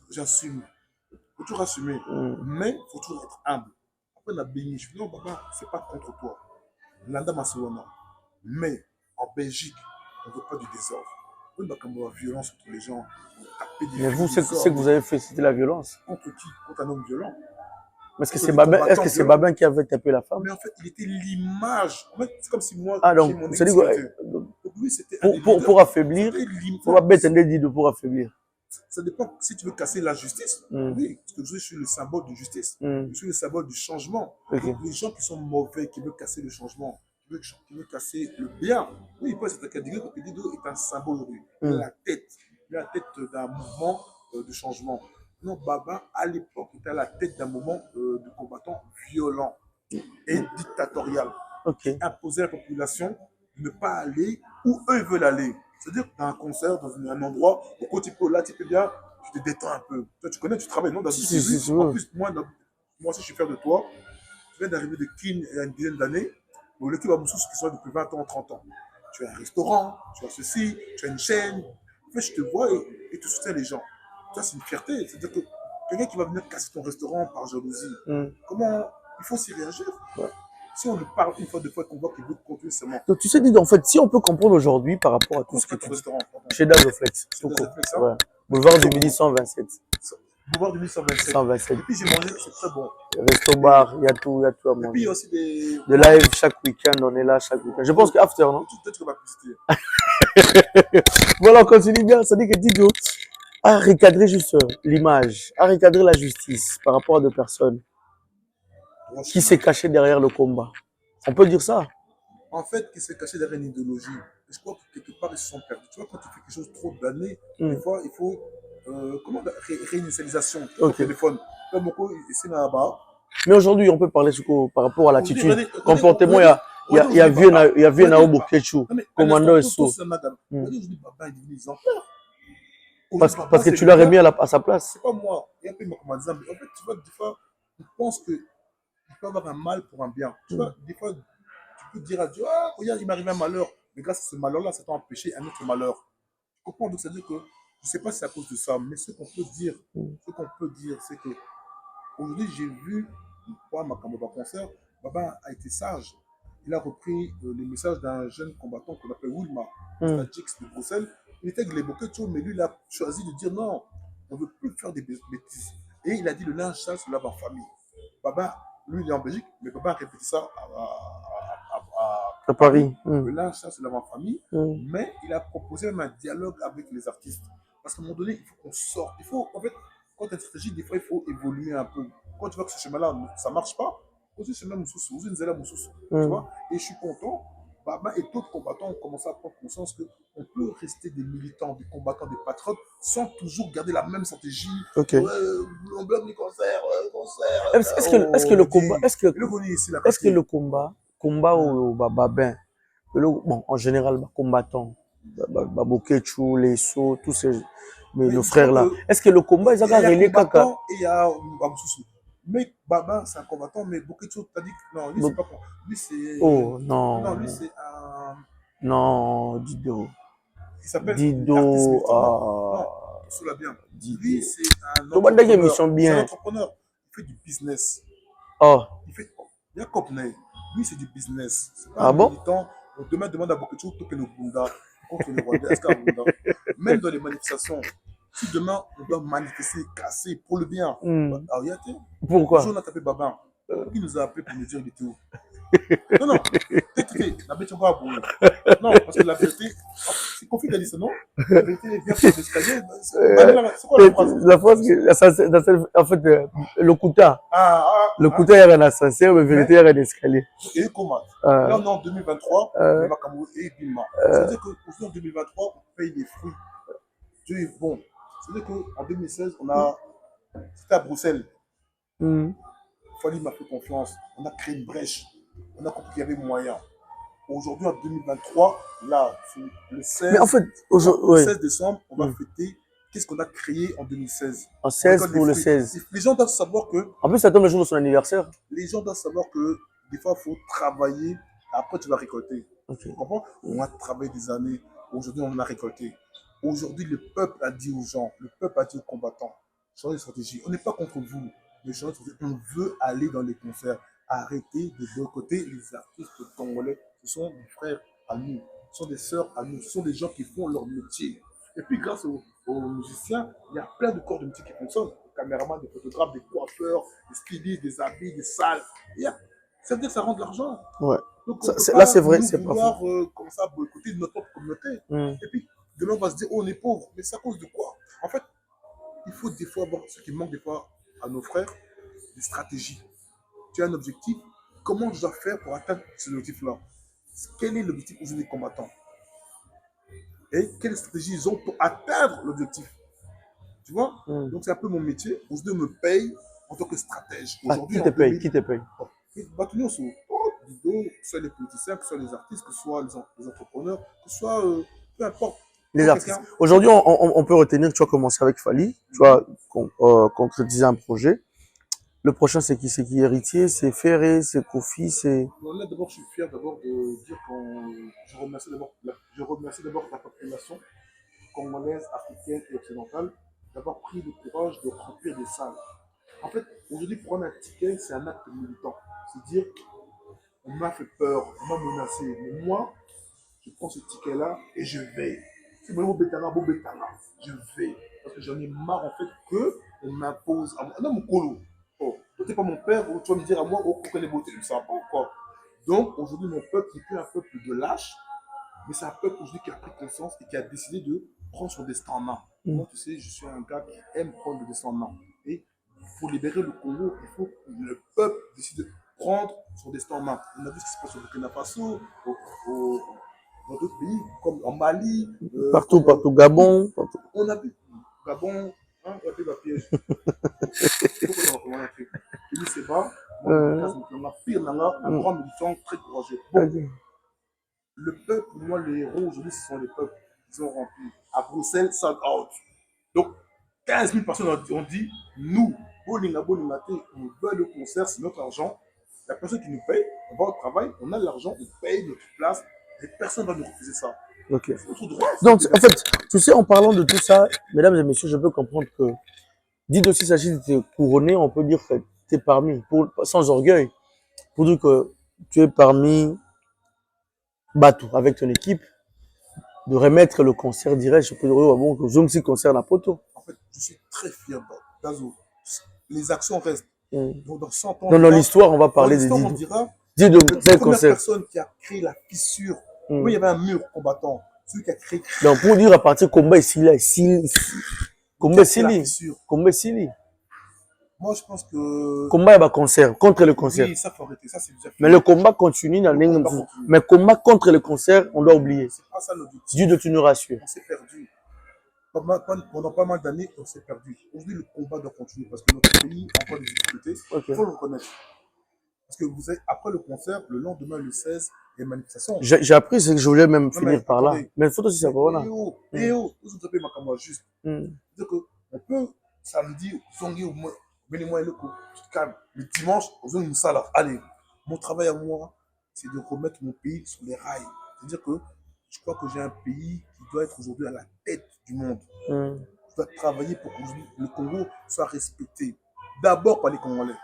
j'assume. Il faut toujours assumer. Mais il faut toujours être humble. Après, on a béni. Je dis non, papa, c'est pas contre toi. Landa Masolona. Mais en Belgique, on ne veut pas du désordre. On ne veut pas la violence contre les gens. Mais vous, ce que vous avez fait, c'était la violence. Contre qui? Contre un homme violent. Est-ce que c'est Babin qui avait tapé la femme? Mais en fait, il était l'image. En fait, c'est comme si moi, donc, c'est dit lui, c'était pour affaiblir, pour affaiblir. Ça dépend si tu veux casser la justice. Oui, parce que je suis le symbole de justice. Je suis le symbole du changement. Donc, les gens qui sont mauvais, qui veulent casser le changement, qui veulent casser le bien, oui, il peut être catégorie que Dido est un symbole aujourd'hui. Il a la tête d'un mouvement de changement. Non, Baba, à l'époque, était à la tête d'un mouvement de combattants violents et dictatorial. Qui imposait à la population de ne pas aller où eux veulent aller. C'est-à-dire que dans un concert, dans un endroit, où quand tu peux, là, tu peux bien, tu te détends un peu. Toi, tu connais, tu travailles, non? Dans une en plus, moi aussi, je suis fier de toi. Tu viens d'arriver de Kin il y a une dizaine d'années. Donc, l'équipe à Moussous, qui sont depuis 20 ans, 30 ans. Tu as un restaurant, tu as ceci, tu as une chaîne. En fait, je te vois et tu soutiens les gens. Ça, c'est une fierté. C'est-à-dire que quelqu'un qui va venir casser ton restaurant par jalousie, Mm. comment il faut s'y réagir? Ouais. Si on lui parle une fois, deux fois, qu'on voit qu'il veut continuer seulement, Donc, tu sais, dis, en fait, si on peut comprendre aujourd'hui par rapport à tout comment ce tu que fais ton tu dis, restaurant? chez Dazoflex, C'est tout des court. réflexes, hein? Ouais. Boulevard du Midi 127. Boulevard du 1127. 127. Et puis j'ai mangé, c'est très bon. Resto bar, il y a tout à Et puis il y manger. a aussi des. De live chaque week-end, on est là chaque week-end. Je pense que after, non? Peut-être que ma publicité. Voilà, on continue bien. Ça dit que Dido a recadré juste l'image, a recadré la justice par rapport à deux personnes qui s'est cachées derrière le combat. On peut dire ça? En fait, qui s'est caché derrière une idéologie. Et je crois que quelque part, ils se sont perdus. Tu vois, quand tu fais quelque chose trop d'années, des fois, il faut. Comment réinitialisation au Ok. téléphone. Là, beaucoup, ici là-bas. Mais aujourd'hui, on peut parler par rapport à l'attitude. Comportement, il y a vu Naobo Ketchou, commando et sous. Aujourd'hui, papa est devenu exemplaire. Parce que tu l'as remis à sa place. C'est pas moi. Et après, il m'a commandé. Mais en fait, tu vois, des fois, je pense que il peut avoir un mal pour un bien. Tu vois, des fois, tu peux dire à Dieu, ah, regarde, il m'arrive un malheur. Mais grâce à ce malheur-là, ça t'a empêché un autre malheur. Tu comprends? Donc, c'est-à-dire que, je ne sais pas si c'est à cause de ça, mais ce qu'on peut dire, c'est que aujourd'hui, j'ai vu, moi, ma concert, Baba a été sage. Il a repris les messages d'un jeune combattant qu'on appelle Wilma, Stadjix de Bruxelles. Il était gléboqué, mais lui, il a choisi de dire non, on ne veut plus faire des bêtises. Et il a dit le linge sale se lave en famille. Baba, lui, il est en Belgique, mais Baba a répété ça À Paris. Le linge sale se lave en famille. Mais il a proposé même un dialogue avec les artistes. Parce qu'à un moment donné, il faut qu'on sorte. Il faut, en fait, quand tu as une stratégie, des fois, il faut évoluer un peu. Quand tu vois que ce chemin-là, ça ne marche pas, aussi chemin Moussous, aussi une zèle Moussous. Tu vois? Et je suis content. Baba et d'autres combattants ont commencé à prendre conscience qu'on peut rester des militants, des combattants, des patriotes, sans toujours garder la même stratégie. Ok. On bloque les concerts, Est-ce que le combat, est-ce que le combat au Babin, bon, en général, combattant, Baboketchou, les Sceaux, tous nos frères là, est-ce que le combat, ils ont relié Kaka? Et il y a Moussous. Mais Baba, c'est un combattant, mais Boketchou, t'as dit que non, lui, c'est pas quoi. Lui, c'est. Oh, non. Non, lui, c'est un. Non, Dido. Il s'appelle Dido. Non, cela bien. Lui, c'est un entrepreneur. C'est un entrepreneur. Il fait du business. Oh. Il y a Copney. Lui, c'est du business. C'est pas un militant. Demain, demande à Boketchou de le Bunda contre le Rwanda. Est-ce qu'il y a un Bunda? Même dans les manifestations. Si demain, on doit manifester, casser pour le bien, pourquoi? On a tapé Babin. Qui nous a appelé pour nous dire il était où? Non, peut-être la bête va bouler. Non, parce que la vérité, c'est Kofi qui a dit ça, non? La vérité vient par l'escalier. C'est quoi la phrase? La phrase, en fait, le Kouta. Le Kouta, il y a un ascenseur, mais la vérité, il y a un escalier. Et comment? Là, on est en 2023, le Makamou et Bima. C'est-à-dire qu'aujourd'hui, en 2023, on paye les fruits. Dieu est bon. C'est-à-dire qu'en 2016, c'était à Bruxelles. Fali m'a fait confiance. On a créé une brèche. On a compris qu'il y avait moyen. Aujourd'hui, en 2023, là, le 16, mais en fait, le 16 décembre, on va fêter qu'est-ce qu'on a créé en 2016. En 16 pour le 16. Les gens doivent savoir que. En plus, ça tombe le jour de son anniversaire. Les gens doivent savoir que des fois, il faut travailler. Après, tu vas récolter. Tu comprends? On a travaillé des années. Aujourd'hui, on a récolté. Aujourd'hui, le peuple a dit aux gens, le peuple a dit aux combattants, changez de stratégie. On n'est pas contre vous. Mais on veut aller dans les concerts. Arrêtez de boycotter les artistes congolais. Ce sont des frères à nous, ce sont des sœurs à nous, ce sont des gens qui font leur métier. Et puis grâce aux musiciens, il y a plein de corps de métier qui fonctionnent. Des caméramans, des photographes, des coiffeurs, des stylistes, des habits, des salles. Ça veut dire que ça rend de l'argent. Ouais. Donc, là, c'est vrai, c'est pas faux. Comme ça, boycotter notre propre communauté. Et puis, demain, on va se dire, oh, on est pauvre. Mais c'est à cause de quoi? En fait, il faut des fois avoir ce qui manque des fois à nos frères, des stratégies. Tu as un objectif, comment je dois faire pour atteindre cet objectif-là? Quel est l'objectif aujourd'hui des combattants? Et quelle stratégie ils ont pour atteindre l'objectif? Tu vois? Donc c'est un peu mon métier. Aujourd'hui, on me paye en tant que stratège. Aujourd'hui, qui te paye? Qui te paye? Que ce soit les politiciens, que ce soit les artistes, que ce soit les entrepreneurs, que ce soit peu importe. Les artistes. Aujourd'hui, on peut retenir que tu as commencé avec Fali, tu as concrétisé un projet. Le prochain, c'est qui? C'est qui? Héritier? C'est Ferré? C'est Kofi? C'est. Là, d'abord, je suis fier d'abord de dire que je remercie d'abord la population congolaise, africaine et occidentale d'avoir pris le courage de remplir des salles. En fait, aujourd'hui, prendre un ticket, c'est un acte militant. C'est dire, on m'a fait peur, on m'a menacé. Mais moi, je prends ce ticket-là et je vais. C'est bon, je vais. Parce que j'en ai marre, en fait, qu'on m'impose à moi. Non, mon colo. Oh, toi, t'es pas mon père, ou tu vas me dire à moi, oh, pourquoi les beautés, ça va pas quoi. Donc, aujourd'hui, mon peuple n'est plus un peuple de lâches, mais c'est un peuple aujourd'hui qui a pris conscience et qui a décidé de prendre son destin en main. Moi, tu sais, je suis un gars qui aime prendre le destin en main. Et pour libérer le Congo, il faut que le peuple décide de prendre son destin en main. On a vu ce qui se passe au Burkina Faso, au, dans d'autres pays, comme en Mali. Partout, partout, Gabon. Partout. On a vu Gabon, hein, on a fait la piège. Pourquoi on a fait Il c'est pas, on a pire, un grand militant très courageux. Bon, le peuple, pour moi, les héros aujourd'hui, ce sont les peuples qui ont rempli. À Bruxelles, sold out. Donc, 15 000 personnes ont dit, nous, Bolinga, on veut le concert, c'est notre argent. La personne qui nous paye, on va au travail, on a l'argent, on paye notre place, et personne ne va nous refuser ça. Ok. Donc, en fait, tu sais, en parlant de tout ça, mesdames et messieurs, je peux comprendre que, dit aussi, s'agit de te couronner, on peut dire que tu es parmi, sans orgueil, pour dire que tu es parmi Batou, avec ton équipe, de remettre le concert direct, je peux dire, oh, bon, que je me suis concert à Poto. En fait, je suis très fier d'Azo. Les actions restent. Donc, dans 100 ans, dans l'histoire, on va parler de Dido. On dira, Dido, la première personne qui a créé la fissure, où il y avait un mur combattant, celui qui a créé. Donc, pour dire à partir de combat ici, là, combat ici, moi, je pense que. Combat est concert, contre le concert. Oui, ça faut arrêter. Ça, c'est déjà fini. Mais le combat continue. Mais combat contre le concert, on doit oublier. C'est pas ça l'objectif. Dieu de tu nous rassures. On s'est perdu. Pendant pas mal d'années, on s'est perdu. Aujourd'hui, le combat doit continuer parce que notre pays a encore des difficultés. Il faut le reconnaître. Parce que vous savez, après le concert, le lendemain, le 16, il y a une manifestation. J'ai appris ce que je voulais même finir par là. Mais il faut aussi savoir là. Vous avez ma caméra juste. C'est-à-dire qu'on peut, samedi, songer au moins. Venez-moi le coup, tu te calmes. Le dimanche, on veut une salle. Allez, mon travail à moi, c'est de remettre mon pays sur les rails. C'est-à-dire que je crois que j'ai un pays qui doit être aujourd'hui à la tête du monde. Je dois travailler pour que le Congo soit respecté. D'abord par les Congolais.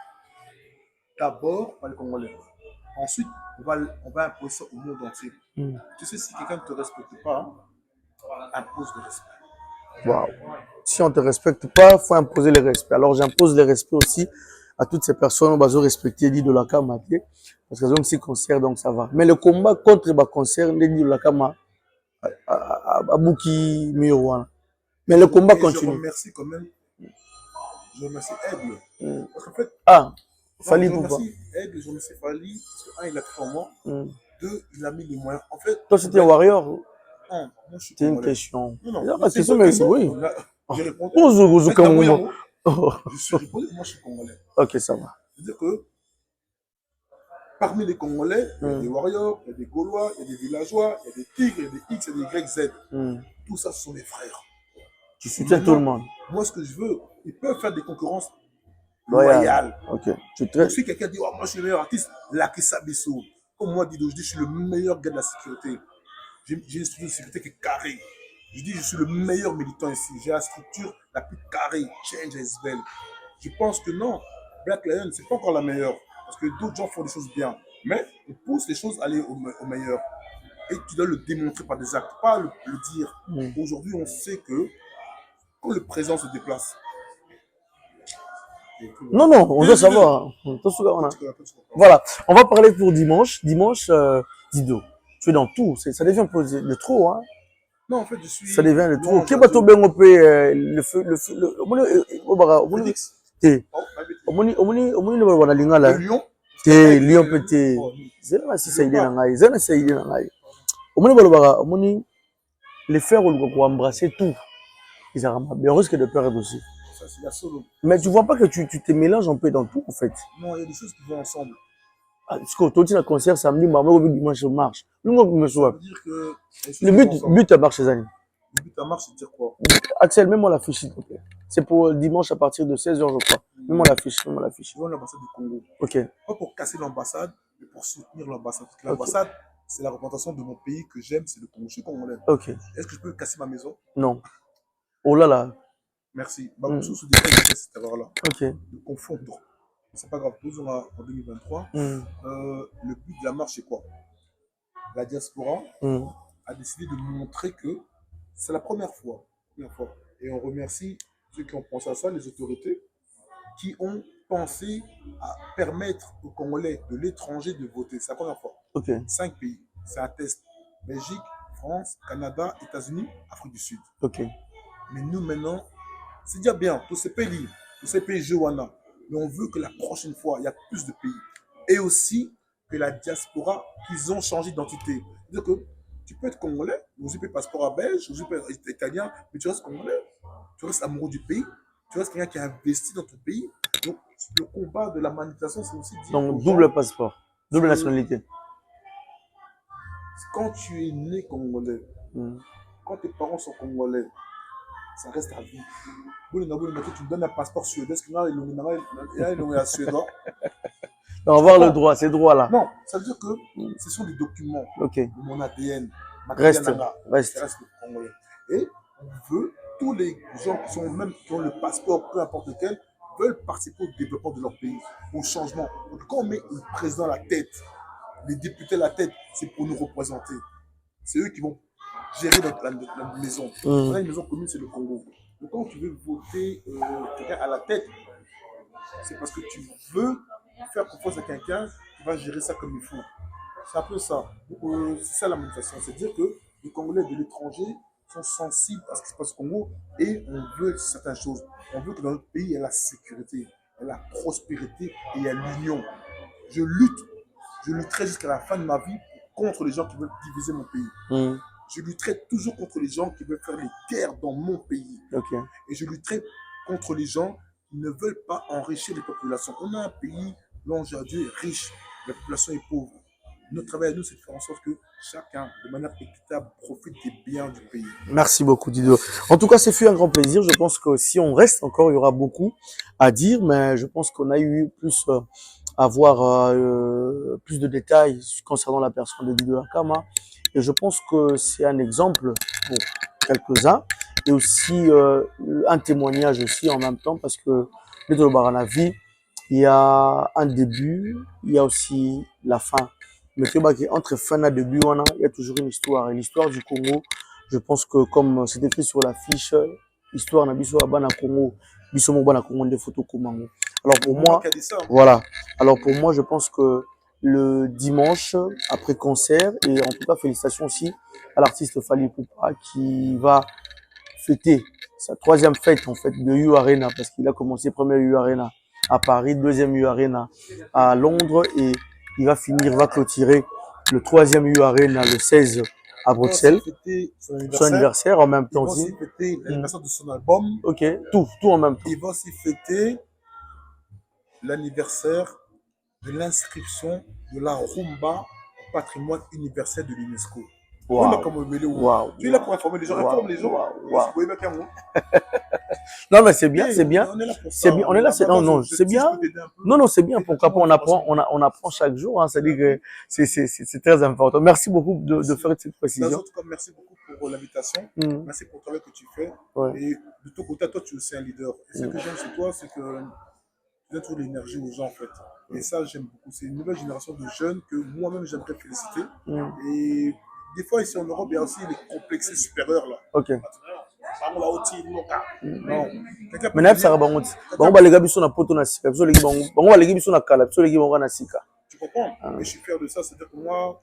Ensuite, on va imposer ça au monde entier. Tu sais, si quelqu'un ne te respecte pas, impose le respect. Wow. Si on ne te respecte pas, il faut imposer le respect. Alors j'impose le respect aussi à toutes ces personnes, on va respecter dit de la Kama, parce qu'elles ont aussi concert, donc ça va. Mais le combat contre le concert, dit de la Kama, à Bouki Miroir. Mais le combat continue. Je remercie quand même. Je remercie Aigle. Parce qu'en fait, Fali je remercie Aigle, je remercie Fali, parce que un, il a cru en moi. Deux, il a mis les moyens. En fait, toi, c'était un warrior. Non, moi, je suis c'est une question. Non, c'est une question, mais oui. J'ai répondu. Je suis répondu, moi, je suis congolais. Ok, ça va. C'est-à-dire que parmi les Congolais, il y a des warriors, il y a des Gaulois, il y a des villageois, il y a des Tigres, il y a des X, il y a des YZ. Tout ça, ce sont des frères. Tu soutiens tout le monde. Moi, ce que je veux, ils peuvent faire des concurrences loyales. Ok. Si quelqu'un dit, oh, moi, je suis le meilleur artiste, Lakissa Bissou. Comme moi, Dido, je dis, je suis le meilleur gars de la sécurité. J'ai une structure de sécurité qui est carrée. Je dis, je suis le meilleur militant ici. J'ai la structure la plus carrée. Change as well. Je pense que non. Black Lion, c'est pas encore la meilleure. Parce que d'autres gens font des choses bien. Mais on pousse les choses à aller au meilleur. Et tu dois le démontrer par des actes, pas le dire. Aujourd'hui, on sait que quand le président se déplace. Non, on doit savoir. Voilà, on va parler pour dimanche. Dimanche, Dido, tu es dans tout. Ça devient le trop, hein. Non, en fait, je suis. Ça devient le trop. Qui va tomber un peu le feu, le lion. Lion peut-être. Les faire embrasser tout. Ils risquent de perdre aussi. Ça, c'est la solo. Mais tu vois pas que tu te mélanges un peu dans tout, en fait. Non, il y a des choses qui vont ensemble. Parce que toi, tu as un concert samedi, dimanche, marche. Ça veut dire que. Le but à marche, ces années. Le but à marche, c'est de dire quoi? Axel, mets-moi la fiche, s'il te plaît. C'est pour dimanche à partir de 16h, je crois. Mets-moi la fiche, Je veux l'ambassade du Congo. Ok. Pas pour casser l'ambassade, mais pour soutenir l'ambassade. L'ambassade, c'est la représentation de mon pays que j'aime, c'est le Congo. Je suis congolais. Ok. Est-ce que je peux casser ma maison? Non. Oh là là. Merci. Bah, sous des fois, cette erreur-là. Ok. De confondre. C'est pas grave. Toujours en 2023. Le but de la marche, c'est quoi? La diaspora a décidé de montrer que c'est la première fois. Et on remercie ceux qui ont pensé à ça, les autorités, qui ont pensé à permettre aux Congolais de l'étranger de voter. C'est la première fois. 5 pays. C'est un test. Belgique, France, Canada, États-Unis, Afrique du Sud. Mais nous, maintenant, c'est déjà bien. Tous ces pays Johanna. Mais on veut que la prochaine fois, il y a plus de pays. Et aussi que la diaspora, qu'ils ont changé d'identité. C'est-à-dire que tu peux être Congolais, vous avez passeport à belge, vous peux être italien, mais tu restes Congolais. Tu restes amoureux du pays. Tu restes quelqu'un qui a investi dans ton pays. Donc, le combat de la manipulation, c'est aussi dire. Donc, double passeport, double nationalité. Quand tu es né Congolais, quand tes parents sont Congolais, ça reste à vie. Tu me donnes un passeport suédois, il y a un suédois. On va avoir le droit, ces droits-là. Non, ça veut dire que ce sont des documents de mon ADN. Reste. Congolais. Et on veut, tous les gens qui ont le passeport, peu importe lequel, veulent participer au développement de leur pays, au changement. Donc quand on met le président à la tête, les députés à la tête, c'est pour nous représenter. C'est eux qui vont gérer la maison. Une maison commune, c'est le Congo. Donc quand tu veux voter quelqu'un à la tête, c'est parce que tu veux faire confiance à quelqu'un qui va gérer ça comme il faut. C'est un peu ça. C'est ça la manifestation. C'est dire que les Congolais de l'étranger sont sensibles à ce qui se passe au Congo et on veut certaines choses. On veut que dans notre pays, il y ait la sécurité, il y ait la prospérité et il y ait l'union. Je lutterai jusqu'à la fin de ma vie contre les gens qui veulent diviser mon pays. Je lutterai toujours contre les gens qui veulent faire les guerres dans mon pays. Et je lutterai contre les gens qui ne veulent pas enrichir les populations. On a un pays, l'ange à Dieu est riche, la population est pauvre. Notre travail à nous, c'est de faire en sorte que chacun, de manière équitable, profite des biens du pays. Merci beaucoup, Dido. En tout cas, ce fut un grand plaisir. Je pense que si on reste encore, il y aura beaucoup à dire, mais je pense qu'on a eu plus avoir plus de détails concernant la personne de Dido Akama. Et je pense que c'est un exemple pour quelques-uns et aussi un témoignage aussi en même temps parce que Dido Baranavi, il y a un début, il y a aussi la fin. Mais entre fin et début, il y a toujours une histoire. Et l'histoire du Congo, je pense que comme c'est écrit sur l'affiche, histoire Nabiso Abana Congo, Bisomo Bana Congo de photos Kumango. Alors pour moi, voilà. Alors pour moi, je pense que le dimanche, après concert, et en tout cas félicitations aussi à l'artiste Fally Ipupa qui va fêter sa 3e fête en fait de U Arena parce qu'il a commencé première U Arena à Paris, 2e U Arena à Londres et il va clôturer le 3e U Arena le 16 à Bruxelles. Son anniversaire en même temps aussi. Il va aussi fêter l'anniversaire de son album. Tout en même temps. Il va aussi fêter l'anniversaire de l'inscription de la rumba au patrimoine universel de l'UNESCO. Tu es là pour informer les gens, informe les gens. Non, mais c'est bien. On est là, c'est bien. Non, c'est bien. Pourquoi pas, on apprend chaque jour, hein. C'est-à-dire que c'est très important. Merci beaucoup de faire cette précision. En tout cas, merci beaucoup pour l'invitation. Merci pour le travail que tu fais. Et de ton côté, toi, tu es aussi un leader. Et ce que j'aime chez toi, c'est que tu donnes toujours l'énergie aux gens, en fait. Et ça, j'aime beaucoup. C'est une nouvelle génération de jeunes que moi-même, j'aimerais féliciter. Et des fois, ici en Europe, il y a aussi les complexés supérieurs, là. Non. Mais même ça va les gars sont na poto na sika, les gars sont na kala, les gars na sika. Tu comprends? Et je suis fier de ça, c'est-à-dire que moi,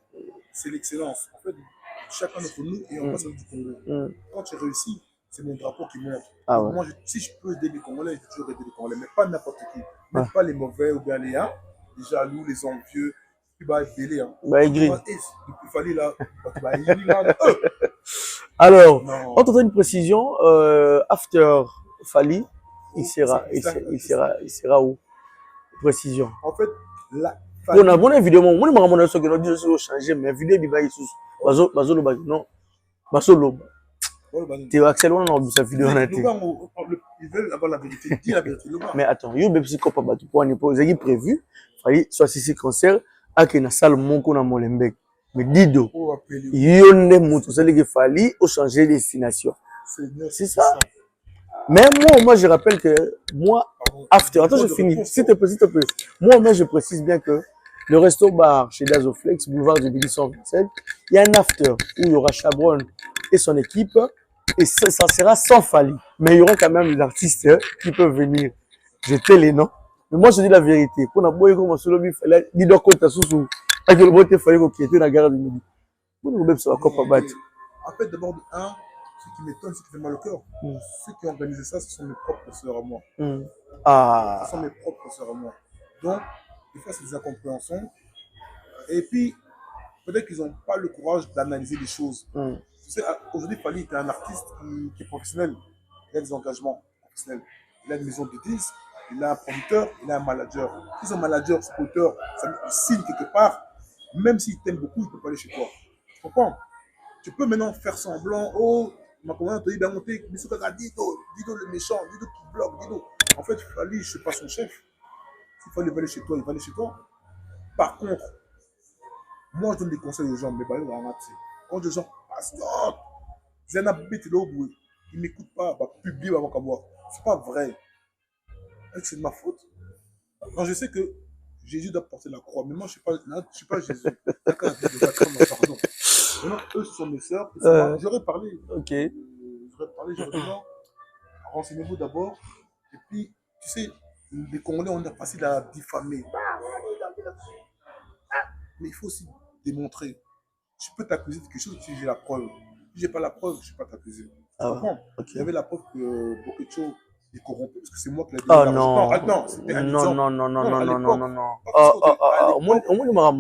c'est l'excellence. En fait, chacun d'entre nous et on passe du Congo. Quand tu réussis, c'est mon drapeau qui monte. Moi, si je peux aider les Congolais, je vais toujours aider les Congolais, mais pas n'importe qui. Même pas les mauvais ou bien les jaloux, les envieux. Alors, on te donne une précision. After Fally, il sera où? Précision. En fait, on a une vidéo. Moi, je vais changer, mais vidéo il va y non, tu vas accélérer dans sa vidéo. Ils veulent avoir la vérité. Dis la vérité. Mais attends, il y a un psycho pour un prévu. Fallait soit si concert. Ake na salle moko na Molenbeek. Mais Dido, yonde mutu, c'est qu'il fallait changer de destination. C'est ça. Mais moi, je rappelle que moi, after, attends, je finis. S'il te plaît, s'il te plaît. Moi, je précise bien que le resto-bar chez Dazoflex, boulevard du Billy 127, il y a un after où il y aura Chabron et son équipe et ça sera sans Fali. Mais il y aura quand même des artistes qui peuvent venir jeter les noms. Mais moi, je dis la vérité. Pour la boy, comme solo, il fallait dire donc quand sous avec le boy, il fallait qu'il était dans la gare du Midi. Pour nous, même sur la Coupe à battre. En fait, d'abord, ce qui m'étonne, ce qui fait mal au cœur, ceux qui ont organisé ça, ce sont mes propres sœurs à moi. Ah. Ce sont mes propres sœurs à moi. Donc, des fois, c'est des incompréhensions. Et puis, peut-être qu'ils n'ont pas le courage d'analyser les choses. Tu sais, aujourd'hui, Fali est un artiste qui est professionnel. Il a des engagements professionnels. Il a une maison de disques, il a un producteur, il a un manager. Si son manager, son producteur, ça le signe quelque part, même s'il t'aime beaucoup, il ne peut pas aller chez toi. Tu comprends? Tu peux maintenant faire semblant, oh, ma commande, tu as monté, Dido le méchant, Dido qui bloque, Dido. En fait, Fali, je ne suis pas son chef. S'il fallait aller chez toi, il va aller chez toi. Par contre, moi, je donne des conseils aux gens, mais bah, quand les gens passent, oh, Zenabit, il ne m'écoute pas, bah, publie avant qu'à moi. C'est pas vrai. C'est de ma faute. Non, je sais que Jésus doit porter la croix, mais moi, je ne suis pas Jésus. Pardon. Maintenant, eux, ce sont mes sœurs. J'aurais parlé. Ok. J'aurais dit non. Renseignez-vous d'abord. Et puis, tu sais, les Congolais, on est facile à diffamer. Mais il faut aussi démontrer. Je peux t'accuser de quelque chose si j'ai la preuve. Si je n'ai pas la preuve, je ne peux pas t'accuser. Il y avait la preuve que Bokecho est corrompu, parce que c'est moi qui l'ai dit. Oh non. Non, c'était un exemple. Non. Au moins,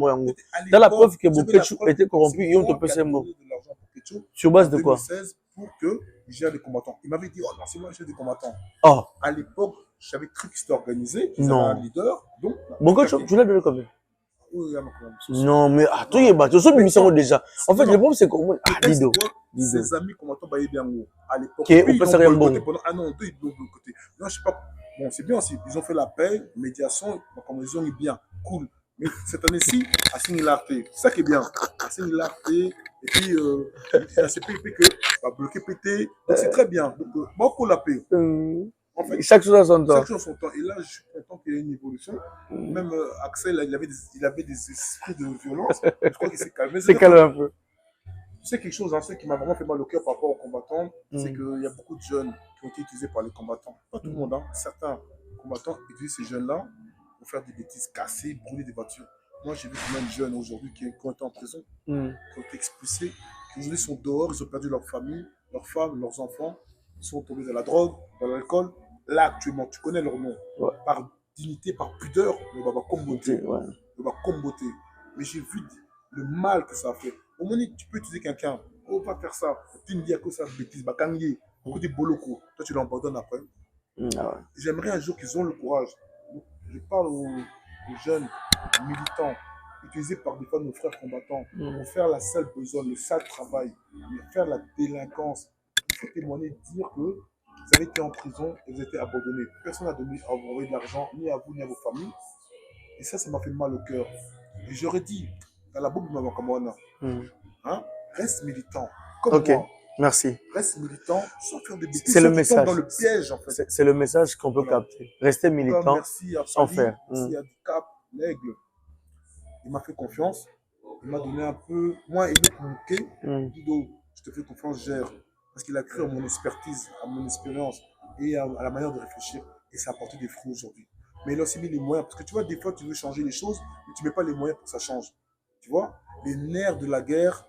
dans la preuve que Bokecho était corrompu, ils ont topé ses mots. Sur base de quoi? 2016 pour que je gère des combattants. Il m'avait dit, oh non, c'est moi qui gère des combattants. Oh. À l'époque, j'avais cru que c'était organisé. Non. Un leader. Donc, Bokecho, tu l'as donné combien? Oui, non, mais attends, il y a des missions déjà. En fait, le problème, c'est comment. Ah, Dido. Ses amis combattants baillent bien haut. À l'époque, on peut rien bon. Pendant un an ou deux, ils l'ont boycotté. Non, je sais pas. Bon, c'est bien aussi. Ils ont fait la paix, médiation, comme ils ont eu bien. Cool. Mais cette année-ci, Assine Larté. C'est ça qui est bien. Assine Larté. Et puis, il y a CPP que va bloquer PT. Donc, c'est très bien. Donc, bon pour la paix. En fait, chaque chose à son temps. Chaque chose à son temps. Et là, je suis content qu'il y ait une évolution. Même Axel, il avait des esprits de violence. Je crois qu'il s'est calmé. C'est calme un peu. C'est quelque chose qui m'a vraiment fait mal au cœur par rapport aux combattants. C'est qu'il y a beaucoup de jeunes qui ont été utilisés par les combattants. Pas tout le monde, hein. Certains combattants utilisent ces jeunes-là pour faire des bêtises, casser, brûler des voitures. Moi, j'ai vu plein de jeunes aujourd'hui qui ont été en prison, qui ont été expulsés, qui aujourd'hui sont dehors, ils ont perdu leur famille, leurs femmes, leurs enfants. Ils sont tombés dans la drogue, dans l'alcool. Là, actuellement, tu connais leur nom. Ouais. Par dignité, par pudeur, le Baba Komboté. Ouais. Le Baba Komboté. Mais j'ai vu le mal que ça a fait. Au moment où tu peux utiliser quelqu'un, oh, pas faire ça. Tu me dis à cause de ça, bêtise, bakangé, côté boloko. Toi, tu l'abandonnes après. J'aimerais un jour qu'ils ont le courage. Je parle aux jeunes militants utilisés par des fois nos frères combattants pour faire la sale besogne, le sale travail, faire la délinquance. Il faut témoigner, dire que vous avez été en prison et vous avez été abandonnés. Personne n'a donné à envoyer de l'argent, ni à vous, ni à vos familles. Et ça m'a fait mal au cœur. Et j'aurais dit, dans la boucle de ma Kamwana, reste militant. Comme moi. Merci. Reste militant sans faire des bêtises. C'est le message. Dans le piège, en fait. C'est le message qu'on peut capter. Rester militant sans faire. Merci à Dicap, l'aigle. Il m'a fait confiance. Il m'a donné un peu. Moi, il m'a communiqué. Dido, je te fais confiance, gère. Parce qu'il a cru à mon expertise, à mon expérience et à la manière de réfléchir. Et ça a apporté des fruits aujourd'hui. Mais il a aussi mis les moyens. Parce que tu vois, des fois, tu veux changer les choses, mais tu ne mets pas les moyens pour que ça change. Tu vois, les nerfs de la guerre.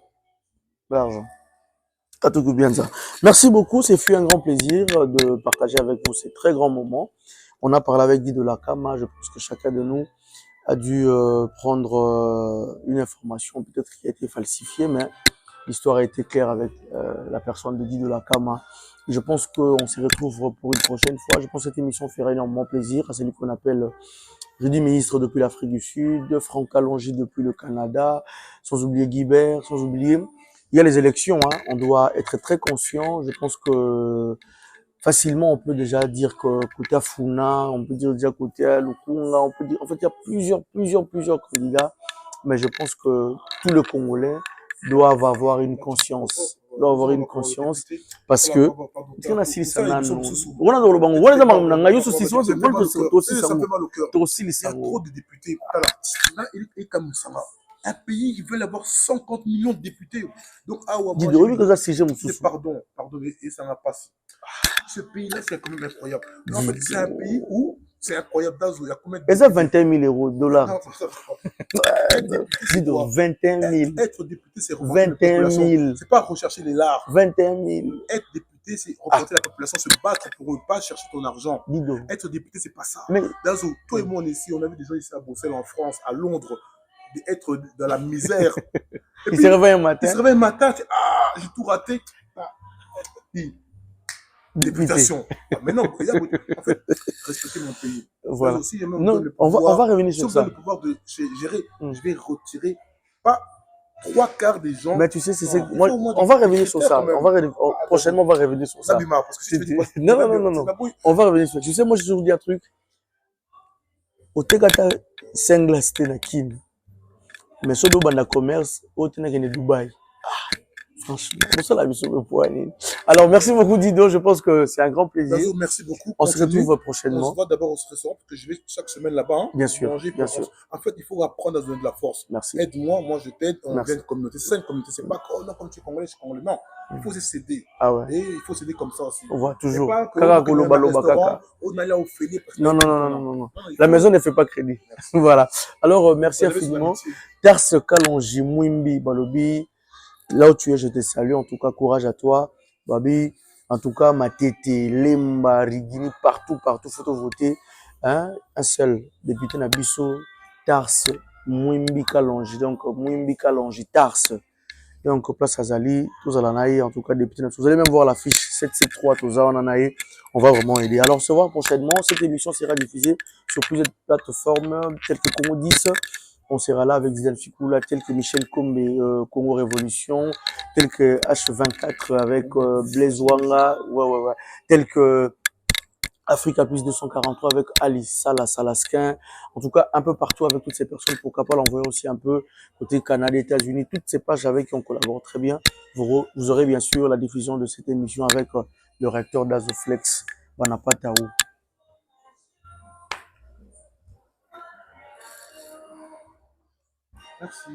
L'argent. Tout bien ça. Merci beaucoup. C'est fut un grand plaisir de partager avec vous ces très grands moments. On a parlé avec Guy de la Kama. Je pense que chacun de nous a dû prendre une information peut-être qui a été falsifiée, mais l'histoire a été claire avec la personne de Guy de la Kama. Et je pense qu'on se retrouve pour une prochaine fois. Je pense que cette émission fera énormément plaisir à celui qu'on appelle jeudi ministre depuis l'Afrique du Sud, Franck Calongi depuis le Canada, sans oublier Guibert, sans oublier... Il y a les élections, hein. On doit être très conscient. Je pense que facilement, on peut déjà dire que côté Afuna, on peut dire déjà côté Lukunga, on peut dire, en fait, il y a plusieurs candidats. Mais je pense que tous les Congolais doivent avoir une conscience doit avoir une conscience parce que Ça me fait mal au cœur. Il y a trop de députés. Là, il comme ça. Un pays qui veut avoir 50 millions de députés. Donc, pardon, et ça n'a pas. Ce pays-là, c'est quand même incroyable. En fait, c'est un pays où c'est incroyable. Il y a combien de et ça 21 000 euros, dollars. Être 21 000. Être député, c'est représenter la population. C'est pas rechercher les lards. 21 000. Être député, c'est représenter la population, se battre pour ne pas chercher ton argent. Être député, c'est pas ça. Mais toi et moi, on est ici, on a vu des gens ici à Bruxelles, en France, à Londres, être dans la misère. Il se réveille un matin. Il se réveille un matin, j'ai tout raté. Députation. Mais non, en fait, respecter mon pays. Voilà. Aussi, non, on va revenir sur ça. Le pouvoir de gérer, je vais retirer pas 3/4 des gens. Mais tu sais, moi, on va revenir sur ça. Prochainement, on va revenir sur ça. Parce que non. On va revenir sur ça. Tu sais, moi, je vais vous dire un truc. Au Tegata, Senglas, Tenakin. Mais sur le commerce, au Tenakin, Dubaï. Franchement, alors, merci beaucoup, Dido. Je pense que c'est un grand plaisir. Merci beaucoup. On se retrouve prochainement. On se voit d'abord au restaurant parce que je vais chaque semaine là-bas. Hein, bien sûr. Manger, bien sûr. En fait, il faut apprendre à se donner de la force. Merci. Aide-moi, moi je t'aide. On vient de communauté. C'est ça une communauté. C'est pas non, comme tu es congolais, je suis congolais. Non. Il faut s'aider. Ah ouais. Et il faut s'aider comme ça aussi. On voit toujours. Non. La maison ne fait pas crédit. Voilà. Alors, merci infiniment. Tars Kalonji Mwimbi Balobi. Là où tu es, je te salue. En tout cas, courage à toi, Babi. En tout cas, Matete, Lemba, Rigini, partout, faut te voter. Hein? Un seul député Nabiso, Tars, Mwimbi Kalonji. Donc, Mwimbi Kalonji, Tars. Donc, place Azali, tous à l'anaïe, en tout cas, député. Vous allez même voir la fiche 773, tous à l'anaïe. On va vraiment aider. Alors, se voir prochainement. Cette émission sera diffusée sur plusieurs plateformes, telles que Congo 10. On sera là avec Zidane Fikoula, tel que Michel Kombe, Congo Révolution, tel que H24 avec Blaise Wanga, tel que Africa Plus 243 avec Ali Salaskin. En tout cas, un peu partout avec toutes ces personnes. Pourquoi pas l'envoyer aussi un peu côté Canada, États-Unis, toutes ces pages avec qui on collabore très bien. Vous aurez bien sûr la diffusion de cette émission avec le recteur d'Azoflex, Banapataou. Merci.